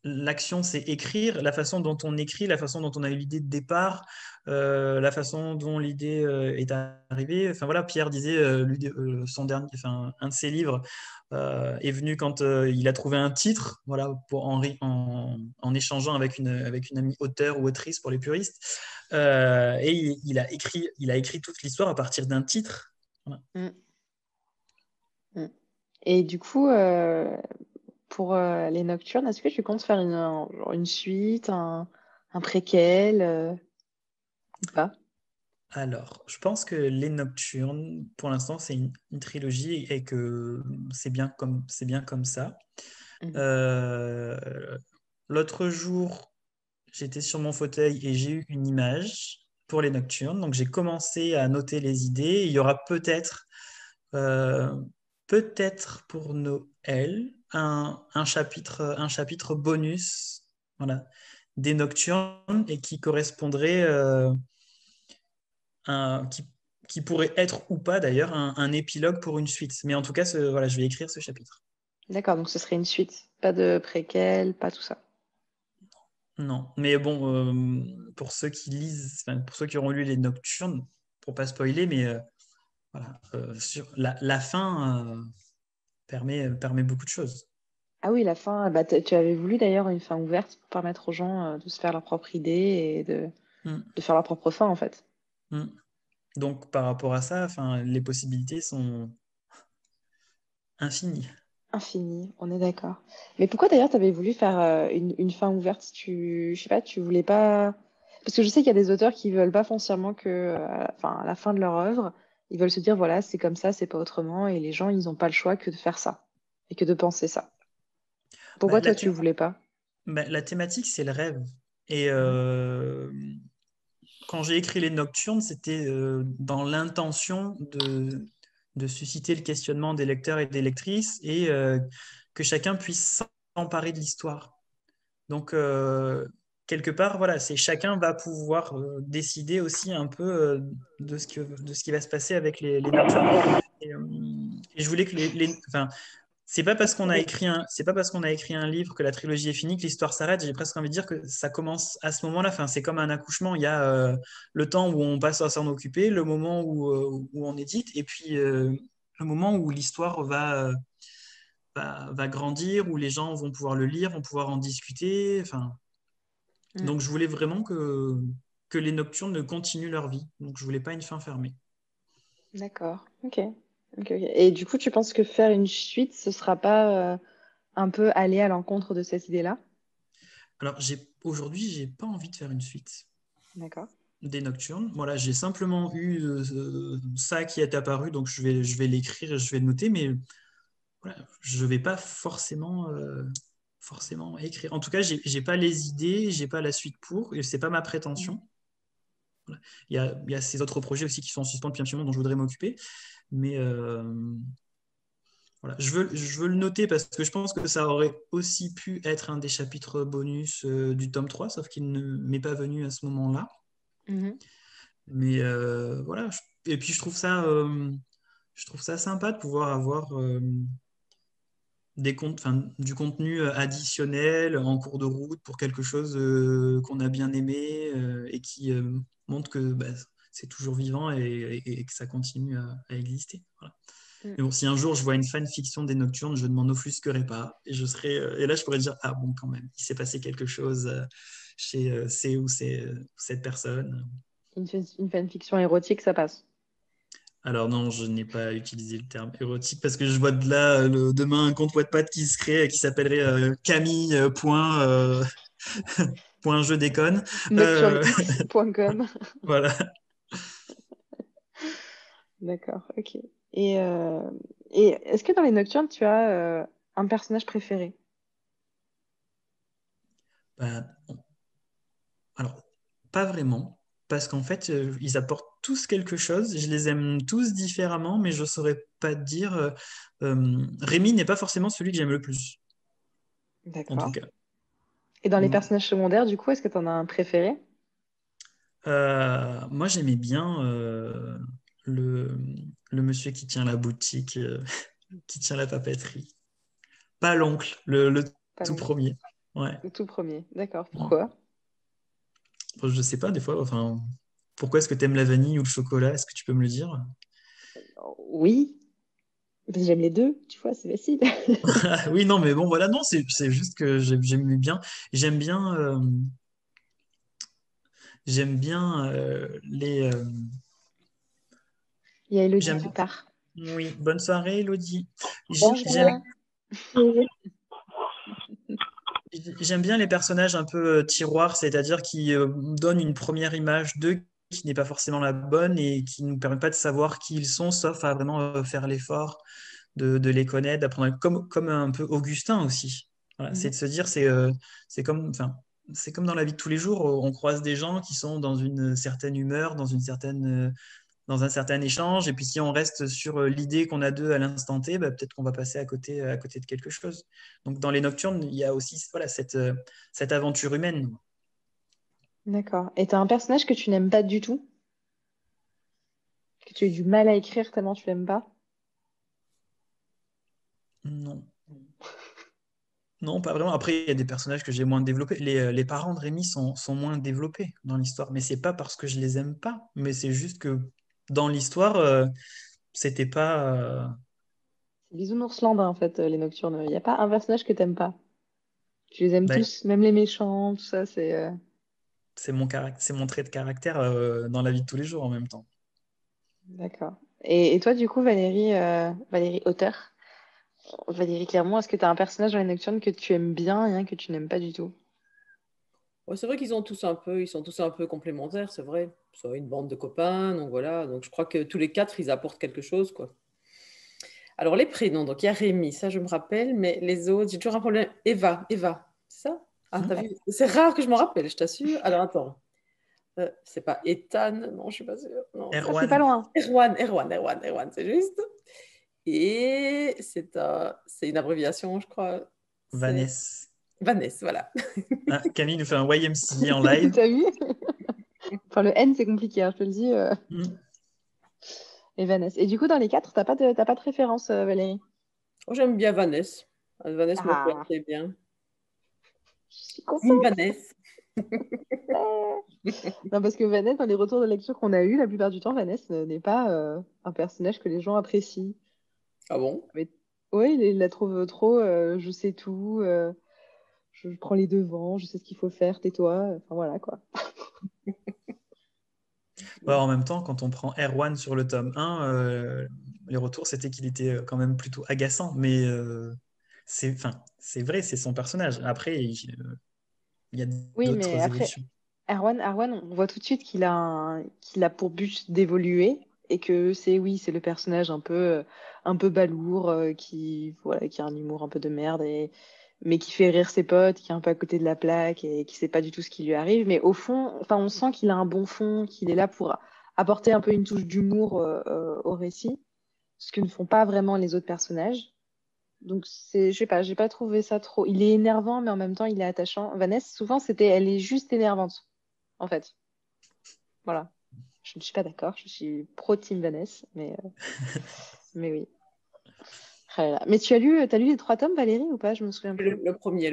l'action, c'est écrire, la façon dont on écrit, la façon dont on a eu l'idée de départ, la façon dont l'idée est arrivée. Enfin voilà, Pierre disait, son dernier, enfin, un de ses livres est venu quand il a trouvé un titre, voilà, en échangeant avec une amie auteure ou autrice pour les puristes. Et il a écrit toute l'histoire à partir d'un titre. Voilà. Mm, mm. Et du coup, pour les nocturnes, est-ce que tu comptes faire genre une suite, un préquel ou pas? Alors, je pense que Les Nocturnes, pour l'instant, c'est une trilogie et que c'est bien comme ça. Mhm. Euh, L'autre jour, j'étais sur mon fauteuil et j'ai eu une image pour Les Nocturnes. Donc, j'ai commencé à noter les idées. Il y aura euh, peut-être pour Noël, un chapitre bonus, voilà, des Nocturnes et qui correspondrait un, qui pourrait être ou pas d'ailleurs un épilogue pour une suite. Mais en tout cas, voilà, je vais écrire ce chapitre. D'accord, donc ce serait une suite. Pas de préquel, pas tout ça. Non, mais bon, pour ceux qui lisent, enfin, pour ceux qui auront lu les Nocturnes, pour pas spoiler, mais voilà, sur la fin permet beaucoup de choses. Ah oui, la fin, bah, tu avais voulu d'ailleurs une fin ouverte pour permettre aux gens de se faire leur propre idée et Mm, de faire leur propre fin, en fait. mm. Donc par rapport à ça, enfin, les possibilités sont infinies. Infini, on est d'accord. Mais pourquoi d'ailleurs tu avais voulu faire une fin ouverte? Je sais pas, tu voulais pas. Parce que je sais qu'il y a des auteurs qui veulent pas foncièrement que, enfin, à la fin de leur œuvre, ils veulent se dire, voilà, c'est comme ça, c'est pas autrement, et les gens, ils n'ont pas le choix que de faire ça et que de penser ça. Bah, Pourquoi toi, tu voulais pas? la thématique, c'est le rêve. Et Mhm. quand j'ai écrit Les Nocturnes, c'était dans l'intention de susciter le questionnement des lecteurs et des lectrices et que chacun puisse s'emparer de l'histoire. Donc, quelque part, voilà, c'est chacun va pouvoir décider aussi un peu de ce qui va se passer avec les Nocturnes. Et je voulais que enfin, c'est pas parce qu'on a écrit un livre que la trilogie est finie, que l'histoire s'arrête. J'ai presque envie de dire que ça commence à ce moment-là. Enfin, c'est comme un accouchement. Il y a le temps où on passe à s'en occuper, le moment où on édite, et puis le moment où l'histoire va grandir, où les gens vont pouvoir le lire, vont pouvoir en discuter. Enfin, Mm. donc, je voulais vraiment que les Nocturnes continuent leur vie. Donc, je voulais pas une fin fermée. D'accord, ok. Ok, ok. Et du coup, tu penses que faire une suite, ce sera pas un peu aller à l'encontre de cette idée-là? Alors, aujourd'hui, j'ai pas envie de faire une suite D'accord. des Nocturnes. Voilà, j'ai simplement eu ça qui est apparu, donc je vais l'écrire et je vais le noter, mais voilà, je vais pas forcément écrire. En tout cas, j'ai pas les idées, j'ai pas la suite pour, et c'est pas ma Mhm. prétention. Voilà. Il y a ces autres projets aussi qui sont en suspens depuis un petit moment dont je voudrais m'occuper, mais voilà, je veux le noter parce que je pense que ça aurait aussi pu être un des chapitres bonus du tome 3, sauf qu'il ne m'est pas venu à ce moment-là. Mhm. Mais voilà, et puis je trouve ça sympa de pouvoir avoir du contenu additionnel en cours de route pour quelque chose qu'on a bien aimé et qui montre que bah, c'est toujours vivant et que ça continue à exister. Voilà. Mm. Mais bon, si un jour je vois une fanfiction des Nocturnes, je ne m'en offusquerai pas. Et là, je pourrais dire, ah bon, quand même, il s'est passé quelque chose chez cette personne. Une fanfiction érotique, ça passe. Alors non, je n'ai pas utilisé le terme érotique parce que je vois de là demain un compte Wattpad qui se crée et qui s'appellerait Camille. Point je déconne. Nocturnex.com. Voilà. D'accord, ok. Et est-ce que dans les nocturnes, tu as un personnage préféré? Bah, alors, pas vraiment, parce qu'en fait, ils apportent tous quelque chose. Je les aime tous différemment, mais je saurais pas te dire. Rémi n'est pas forcément celui que j'aime le plus, en tout D'accord. cas. Et dans les Mm. personnages secondaires, du coup, est-ce que tu en as un préféré? Moi, j'aimais bien le, le monsieur qui tient la boutique, qui tient la papeterie. Pas l'oncle, le Pas tout long. premier. Ouais. Le tout premier. D'accord. Mm. Pourquoi? Bon, je sais pas, des fois, enfin, pourquoi est-ce que tu aimes la vanille ou le chocolat? Est-ce que tu peux me le dire? Oui, parce que j'aime les deux, tu vois, c'est facile. Oui, non, mais bon, voilà, non, c'est juste que j'aime bien. J'aime bien, euh, j'aime bien les. Il y a Elodie J'aime. qui part. Oui, bonne soirée, Elodie. J'aime Bonsoir. j'aime bien les personnages un peu tiroirs, c'est-à-dire qui donnent une première image d'eux qui n'est pas forcément la bonne et qui ne nous permet pas de savoir qui ils sont, sauf à vraiment faire l'effort de les connaître, d'apprendre, comme un peu Augustin aussi. Voilà, c'est Mhm. de se dire, c'est comme, enfin, c'est comme dans la vie de tous les jours, on croise des gens qui sont dans une certaine humeur, dans un certain échange, et puis si on reste sur l'idée qu'on a d'eux à l'instant T, bah, peut-être qu'on va passer à côté de quelque chose. Donc dans les nocturnes, il y a aussi voilà, cette aventure humaine. D'accord. Et t'as un personnage que tu n'aimes pas du tout? Que tu as eu du mal à écrire tellement tu l'aimes pas? Non. Non, pas vraiment. Après, il y a des personnages que j'ai moins développés. Les parents de Rémi sont moins développés dans l'histoire. Mais c'est pas parce que je les aime pas. Mais c'est juste que dans l'histoire, c'était pas. C'est Bisounours en fait, les nocturnes. Il n'y a pas un personnage que t'aimes pas. Tu les aimes Ben, tous, même les méchants, tout ça, c'est... c'est mon trait de caractère dans la vie de tous les jours en même temps. D'accord. Et toi, du coup, Valérie Auteur, Valérie Clermont, est-ce que tu as un personnage dans les nocturnes que tu aimes bien et un que tu n'aimes pas du tout? Ouais, c'est vrai ils sont tous un peu complémentaires, c'est vrai. C'est une bande de copains, donc voilà. Donc je crois que tous les quatre, ils apportent quelque chose, quoi. Alors les prénoms, donc il y a Rémi, ça je me rappelle, mais les autres, j'ai toujours un problème. Eva, c'est ça? Ah, t'as vu? C'est rare que je m'en rappelle, je t'assure. Alors attends. C'est pas Ethan, non, je suis pas sûre. Non, Ah, c'est pas Erwan, loin. Erwan, c'est juste. Et c'est une abréviation, je crois. C'est Vanessa. Vanessa, voilà. Ah, Camille nous fait un YMCA en live. T'as vu? Enfin, le N, c'est compliqué, hein, je te le dis. Mm. Et Vanessa. Et du coup, dans les quatre, t'as pas de référence, Valérie? Oh, j'aime bien Vanessa. Vanessa me plaît Ah, très bien. je suis Team contente. Vanessa. Non, parce que Vanessa, dans les retours de lecture qu'on a eus, la plupart du temps, Vanessa n'est pas un personnage que les gens apprécient. Ah bon? Mais oui, il la trouve trop, je sais tout, je prends les devants, je sais ce qu'il faut faire, tais-toi. Enfin, voilà, quoi. Ouais, en même temps, quand on prend Erwan sur le tome 1, les retours, c'était qu'il était quand même plutôt agaçant. Mais c'est vrai, c'est son personnage. Après, il y a Oui, mais d'autres après, évolutions. Arwan, on voit tout de suite qu'il a pour but d'évoluer et que c'est le personnage un peu balourd, voilà, qui a un humour un peu de merde, mais qui fait rire ses potes, qui est un peu à côté de la plaque et qui sait pas du tout ce qui lui arrive. Mais au fond, enfin, on sent qu'il a un bon fond, qu'il est là pour apporter un peu une touche d'humour au récit, ce que ne font pas vraiment les autres personnages. Donc, je sais pas, j'ai pas trouvé ça trop. Il est énervant, mais en même temps, il est attachant. Vanessa, souvent, elle est juste énervante, en fait. Voilà. Je ne suis pas d'accord, je suis pro Team Vanessa, mais oui. Ah là là. Mais t'as lu les trois tomes, Valérie, ou pas? Je me souviens plus. Le premier.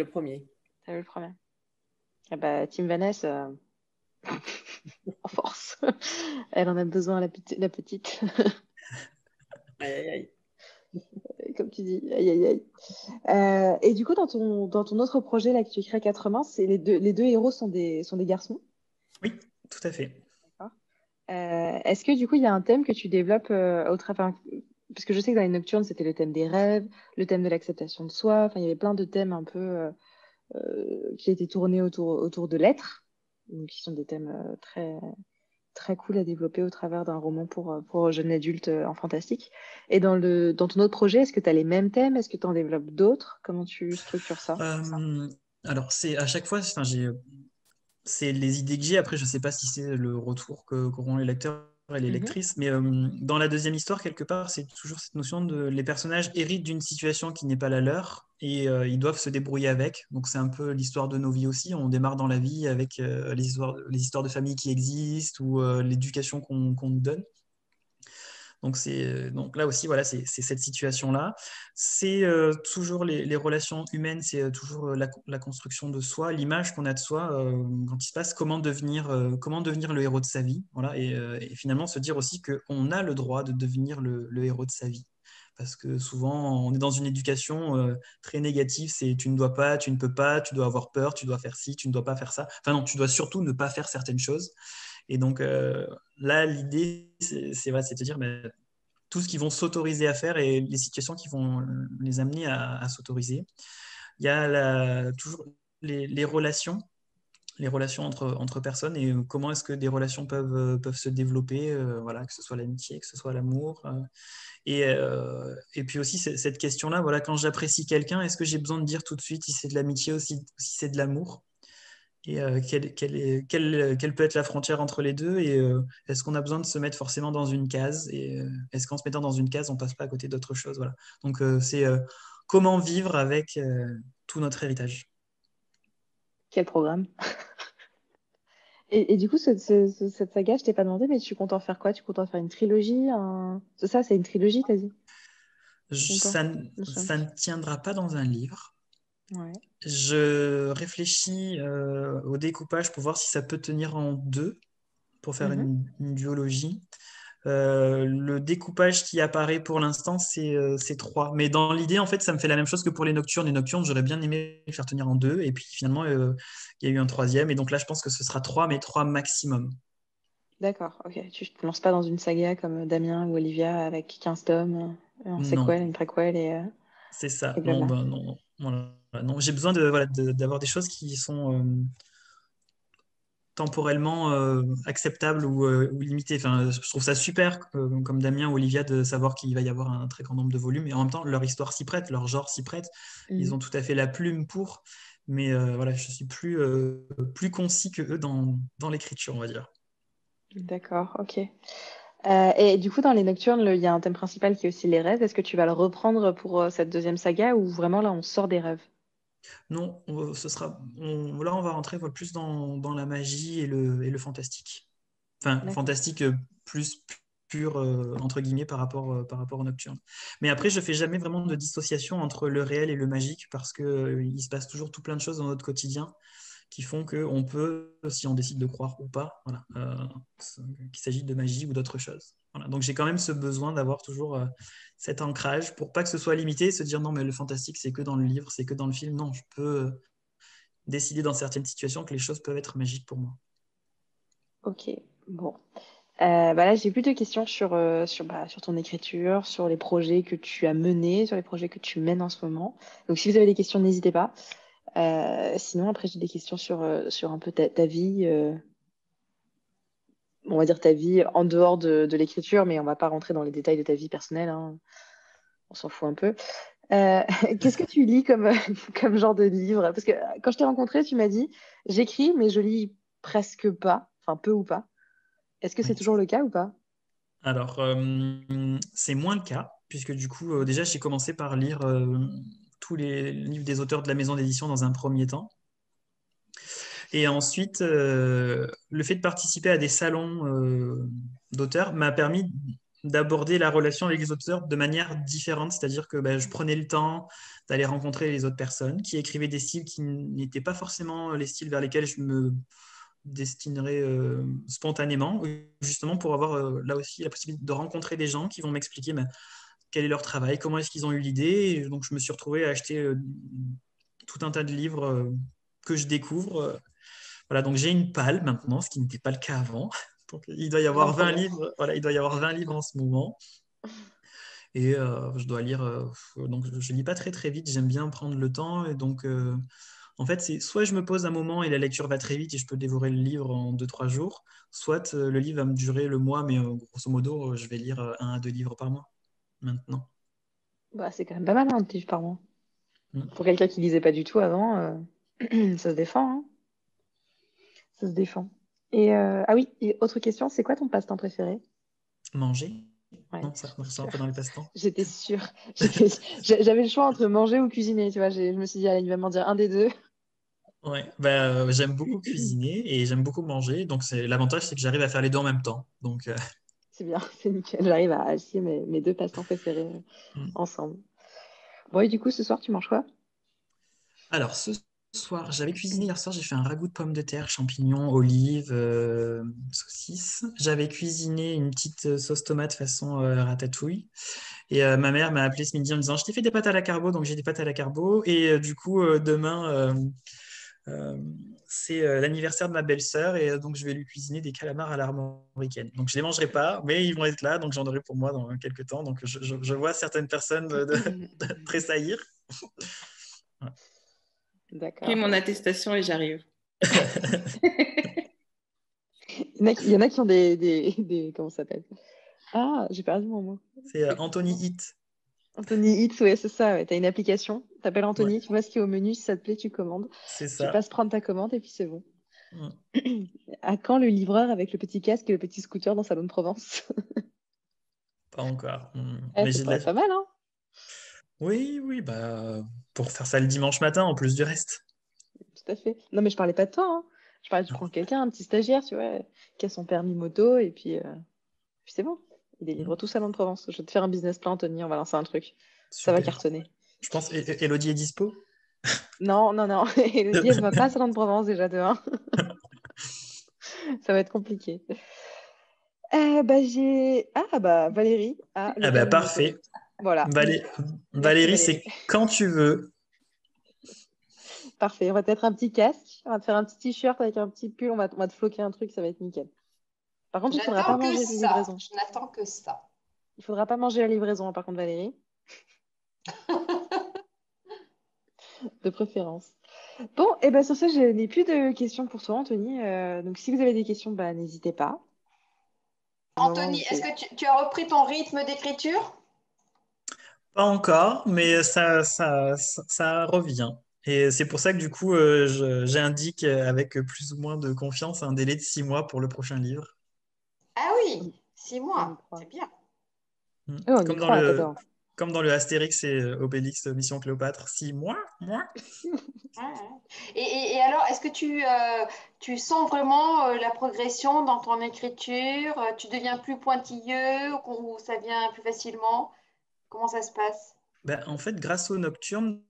T'as lu le premier. Ah bah, Team Vanessa, en force. Elle en a besoin, la petite. Aïe, aïe, aïe. Comme tu dis. Aïe, aïe, aïe. Et du coup, dans ton autre projet là, que tu écris à quatre mains, les deux héros sont des garçons. Oui, tout à fait. D'accord. Est-ce que du coup, il y a un thème que tu développes au travers, parce que je sais que dans les nocturnes, c'était le thème des rêves, le thème de l'acceptation de soi. Enfin, il y avait plein de thèmes un peu qui a été tourné autour de l'être, donc qui sont des thèmes très, très cool à développer au travers d'un roman pour jeunes adultes en fantastique. Et dans ton autre projet, est-ce que tu as les mêmes thèmes? Est-ce que tu en développes d'autres? Comment tu structures ça? Alors, c'est à chaque fois, c'est les idées que j'ai. Après, je ne sais pas si c'est le retour qu'auront les lecteurs et les lectrices, mais dans la deuxième histoire, quelque part, c'est toujours cette notion de les personnages héritent d'une situation qui n'est pas la leur et ils doivent se débrouiller avec. Donc, c'est un peu l'histoire de nos vies aussi. On démarre dans la vie avec les histoires de famille qui existent ou l'éducation qu'on nous donne. Donc là aussi, voilà, c'est cette situation-là. C'est toujours les relations humaines, c'est toujours la construction de soi, l'image qu'on a de soi quand il se passe, comment devenir le héros de sa vie. Voilà, et finalement se dire aussi qu'on a le droit de devenir le héros de sa vie. Parce que souvent, on est dans une éducation très négative, c'est tu ne dois pas, tu ne peux pas, tu dois avoir peur, tu dois faire ci, tu ne dois pas faire ça. Enfin non, tu dois surtout ne pas faire certaines choses. Et donc là, l'idée, c'est de se dire, mais tout ce qu'ils vont s'autoriser à faire et les situations qui vont les amener à s'autoriser. Il y a toujours les relations entre personnes et comment est-ce que des relations peuvent se développer, voilà, que ce soit l'amitié, que ce soit l'amour. Et puis aussi cette question-là, voilà, quand j'apprécie quelqu'un, est-ce que j'ai besoin de dire tout de suite si c'est de l'amitié ou si c'est de l'amour? Et quelle peut être la frontière entre les deux et est-ce qu'on a besoin de se mettre forcément dans une case et est-ce qu'en se mettant dans une case on passe pas à côté d'autre chose, voilà. Donc c'est comment vivre avec tout notre héritage. Quel programme? Et du coup, cette saga, je t'ai pas demandé, mais tu comptes en faire quoi? Tu comptes en faire une trilogie? Ça, c'est une trilogie, t'as dit? Ça ne tiendra pas dans un livre. Ouais. Je réfléchis au découpage pour voir si ça peut tenir en deux pour faire une duologie. Le découpage qui apparaît pour l'instant, c'est 3. Mais dans l'idée, en fait, ça me fait la même chose que pour les Nocturnes. Les Nocturnes, j'aurais bien aimé les faire tenir en 2. Et puis finalement, il y a eu un 3e. Et donc là, je pense que ce sera 3, mais 3 maximum. D'accord, ok. Tu ne te lances pas dans une saga comme Damien ou Olivia avec 15 tomes, un sequel, une préquel et c'est ça. et Non, blabla. non, voilà. Non, j'ai besoin d'avoir des choses qui sont temporellement acceptable ou limité. Enfin, je trouve ça super, comme Damien ou Olivia, de savoir qu'il va y avoir un très grand nombre de volumes. Et en même temps, leur histoire s'y prête, leur genre s'y prête. Ils ont tout à fait la plume pour. Mais voilà, je suis plus concis que eux dans l'écriture, on va dire. D'accord, ok. Et du coup, dans les Nocturnes, il y a un thème principal qui est aussi les rêves. Est-ce que tu vas le reprendre pour cette deuxième saga ou vraiment là, on sort des rêves? Non, là, on va rentrer plus dans la magie et le fantastique. Enfin, fantastique plus pur, entre guillemets, par rapport au Nocturne. Mais après, je fais jamais vraiment de dissociation entre le réel et le magique parce que il se passe toujours tout plein de choses dans notre quotidien qui font qu'on peut, si on décide de croire ou pas, voilà, qu'il s'agit de magie ou d'autre chose. Voilà. Donc j'ai quand même ce besoin d'avoir toujours cet ancrage pour pas que ce soit limité et se dire non, mais le fantastique, c'est que dans le livre, c'est que dans le film. Non, je peux décider dans certaines situations que les choses peuvent être magiques pour moi. Ok, bon. Là, j'ai plus de questions sur ton écriture, sur les projets que tu as menés, sur les projets que tu mènes en ce moment. Donc, si vous avez des questions, n'hésitez pas. Sinon, après, j'ai des questions sur un peu ta vie, on va dire ta vie en dehors de l'écriture, mais on va pas rentrer dans les détails de ta vie personnelle, hein. On s'en fout un peu. Qu'est-ce que tu lis comme genre de livre? Parce que quand je t'ai rencontré, tu m'as dit, j'écris, mais je lis presque pas, enfin peu ou pas. Est-ce que c'est Oui. toujours le cas ou pas? Alors, c'est moins le cas, puisque du coup, déjà, j'ai commencé par lire tous les livres des auteurs de la maison d'édition dans un premier temps. Et ensuite, le fait de participer à des salons d'auteurs m'a permis d'aborder la relation avec les auteurs de manière différente, c'est-à-dire que je prenais le temps d'aller rencontrer les autres personnes qui écrivaient des styles qui n'étaient pas forcément les styles vers lesquels je me destinerais spontanément, justement pour avoir là aussi la possibilité de rencontrer des gens qui vont m'expliquer quel est leur travail, comment est-ce qu'ils ont eu l'idée. Et donc je me suis retrouvé à acheter tout un tas de livres que je découvre. Voilà, donc j'ai une palle maintenant, ce qui n'était pas le cas avant. Donc, il doit y avoir 20 livres, voilà, il doit y avoir 20 livres en ce moment. Et je dois lire, donc je ne lis pas très très vite, j'aime bien prendre le temps. Et donc En fait, c'est soit je me pose un moment et la lecture va très vite et je peux dévorer le livre en 2-3 jours, soit le livre va me durer le mois, mais grosso modo, je vais lire 1 à 2 livres par mois maintenant. Bah, c'est quand même pas mal, hein, un livre par mois. Mm. Pour quelqu'un qui lisait pas du tout avant, ça se défend, hein. Ça se défend. Ah oui, et autre question, c'est quoi ton passe-temps préféré? Manger? Ouais, Non, ça ressort un peu dans les passe-temps. j'étais sûre. J'avais le choix entre manger ou cuisiner, tu vois. Je me suis dit, allez, il va m'en dire un des deux. Ouais, bah, j'aime beaucoup cuisiner et j'aime beaucoup manger. Donc, l'avantage, c'est que j'arrive à faire les deux en même temps. Donc, C'est bien, c'est nickel. J'arrive à allier mes deux passe-temps préférés ensemble. Bon, et du coup, ce soir, tu manges quoi? alors, ce soir, j'avais cuisiné hier soir, j'ai fait un ragoût de pommes de terre, champignons, olives, saucisses. J'avais cuisiné une petite sauce tomate façon ratatouille. Et ma mère m'a appelé ce midi en me disant, je t'ai fait des pâtes à la carbo, donc j'ai des pâtes à la carbo. Et du coup, demain, euh, c'est l'anniversaire de ma belle-sœur et donc je vais lui cuisiner des calamars à l'armoricaine. Donc je ne les mangerai pas, mais ils vont être là, donc j'en aurai pour moi dans quelques temps. Donc je vois certaines personnes de tressaillir. J'ai D'accord. mon attestation et j'arrive. Il y en a qui ont comment ça s'appelle? Ah, j'ai perdu mon mot. C'est Anthony Hit. Anthony Eats, ouais, c'est ça. Ouais. Tu as une application, tu appelles Ouais, Anthony, tu vois ce qui est au menu, si ça te plaît, tu commandes. c'est Tu ça. passes prendre ta commande et puis c'est bon. Mm. À quand le livreur avec le petit casque et le petit scooter dans Salon de Provence? Pas encore. Mais Ça j'ai de pourrait la... être pas mal, hein? Oui, oui, bah, pour faire ça le dimanche matin en plus du reste. Tout à fait. Non, mais je parlais pas de toi, hein. Je parlais, tu prends quelqu'un, un petit stagiaire, tu vois, qui a son permis moto et puis c'est bon. Il délivre Mm. tout Salon de Provence. Je vais te faire un business plan, Anthony, on va lancer un truc. Ça va Super. cartonner. Je pense, Elodie est dispo? Non, non, non. Elodie, elle va pas à Salon de Provence déjà de 1. Ça va être compliqué. Ah, bah, Valérie a le Ah bah permis moto. parfait. Voilà. Valé- Merci, Valérie, Valérie. c'est quand tu veux. Parfait. On va te mettre un petit casque. On va te faire un petit t-shirt avec un petit pull. On va te floquer un truc. Ça va être nickel. Par contre, il ne faudra pas J'attends que manger la ça. livraison. Je n'attends que ça. Il ne faudra pas manger la livraison, hein, par contre, Valérie. De préférence. Bon, et ben sur ça, je n'ai plus de questions pour toi, Anthony. Donc, si vous avez des questions, bah, n'hésitez pas. Au moment où Anthony, est-ce c'est- que tu as repris ton rythme d'écriture? Pas encore, mais ça revient. Et c'est pour ça que du coup, j'indique avec plus ou moins de confiance un délai de 6 mois pour le prochain livre. Ah oui, six On y mois. croit. C'est bien. Oh, on y Comme dans croit, t'adores. comme dans le Astérix et Obélix Mission Cléopâtre. 6 mois, moi. Ouais, ouais. Et alors, est-ce que tu sens vraiment la progression dans ton écriture? Tu deviens plus pointilleux ou ça vient plus facilement? Comment ça se passe? Ben, en fait, grâce au Nocturne,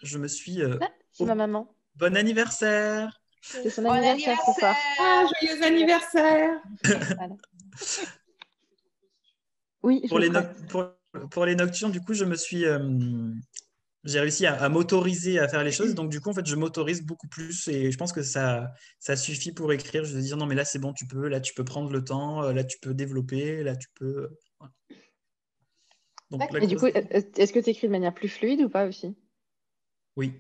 je me suis... Ah, c'est ma maman. Bon anniversaire! C'est son Bon anniversaire ce soir. Ah, anniversaire! joyeux anniversaire! Voilà. Oui, je Pour le les, ferai. pour les Nocturnes, du coup, j'ai réussi à m'autoriser à faire les choses. Donc, du coup, en fait, je m'autorise beaucoup plus et je pense que ça suffit pour écrire. Je vais dire, non, mais là, c'est bon, là, tu peux prendre le temps, là, tu peux développer, là, tu peux. Voilà. Donc, D'accord. Et du coup, est-ce que tu écris de manière plus fluide ou pas aussi? oui,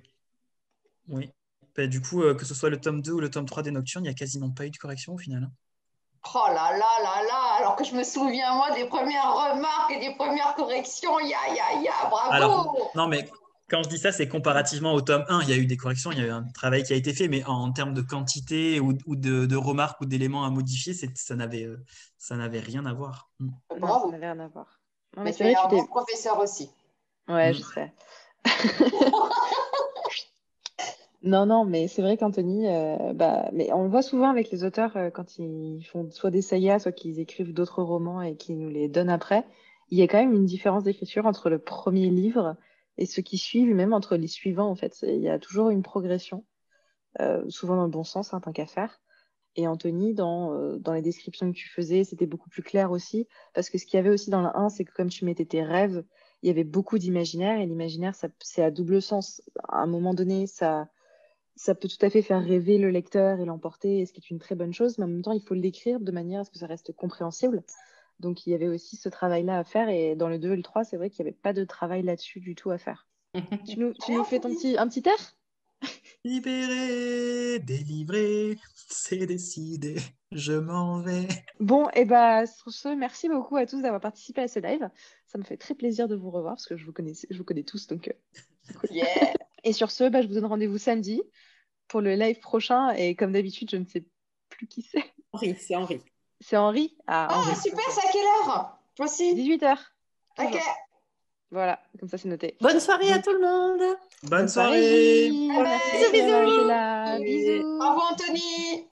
oui. Ben, du coup, que ce soit le tome 2 ou le tome 3 des Nocturnes, il n'y a quasiment pas eu de correction au final, hein. Oh là là là là! Alors que je me souviens, moi, des premières remarques et des premières corrections. Ya, Alors, bravo! non, mais quand je dis ça, c'est comparativement au tome 1. Il y a eu des corrections, il y a eu un travail qui a été fait, mais en termes de quantité ou de remarques ou d'éléments à modifier, ça n'avait rien à voir. Non, ça Bravo. n'avait rien à voir. Non, mais Mais c'est tu es vrai, un bon professeur aussi. Ouais, je sais. Non, non, mais c'est vrai qu'Anthony, mais on le voit souvent avec les auteurs quand ils font soit des sagas, soit qu'ils écrivent d'autres romans et qu'ils nous les donnent après. Il y a quand même une différence d'écriture entre le premier livre et ceux qui suivent, et même entre les suivants, en fait. Il y a toujours une progression, souvent dans le bon sens, hein, tant qu'à faire. Et Anthony, dans les descriptions que tu faisais, c'était beaucoup plus clair aussi. Parce que ce qu'il y avait aussi dans le 1, c'est que comme tu mettais tes rêves, il y avait beaucoup d'imaginaire. Et l'imaginaire, c'est à double sens. À un moment donné, ça peut tout à fait faire rêver le lecteur et l'emporter, ce qui est une très bonne chose. Mais en même temps, il faut l'écrire de manière à ce que ça reste compréhensible. Donc, il y avait aussi ce travail-là à faire. Et dans le 2 et le 3, c'est vrai qu'il n'y avait pas de travail là-dessus du tout à faire. Tu nous Bien, fais Anthony. un petit air? Libéré, délivré, c'est décidé, je m'en vais. Bon, et bah, sur ce, merci beaucoup à tous d'avoir participé à ce live. Ça me fait très plaisir de vous revoir parce que je vous connais tous, donc c'est cool. Yeah. Et sur ce, bah, je vous donne rendez-vous samedi pour le live prochain. Et comme d'habitude, je ne sais plus qui c'est. Henri, c'est Henri. C'est Henri. Ah, Ah, Henri. super, c'est à quelle heure? Toi aussi? 18h. Ok. Voilà, comme ça c'est noté. Bonne soirée à tout le monde. Bonne Soirée, soirée. Gilles. Bye bye. Merci Bisous, d'avoir bisous. été là. Bisous. Bravo, Anthony.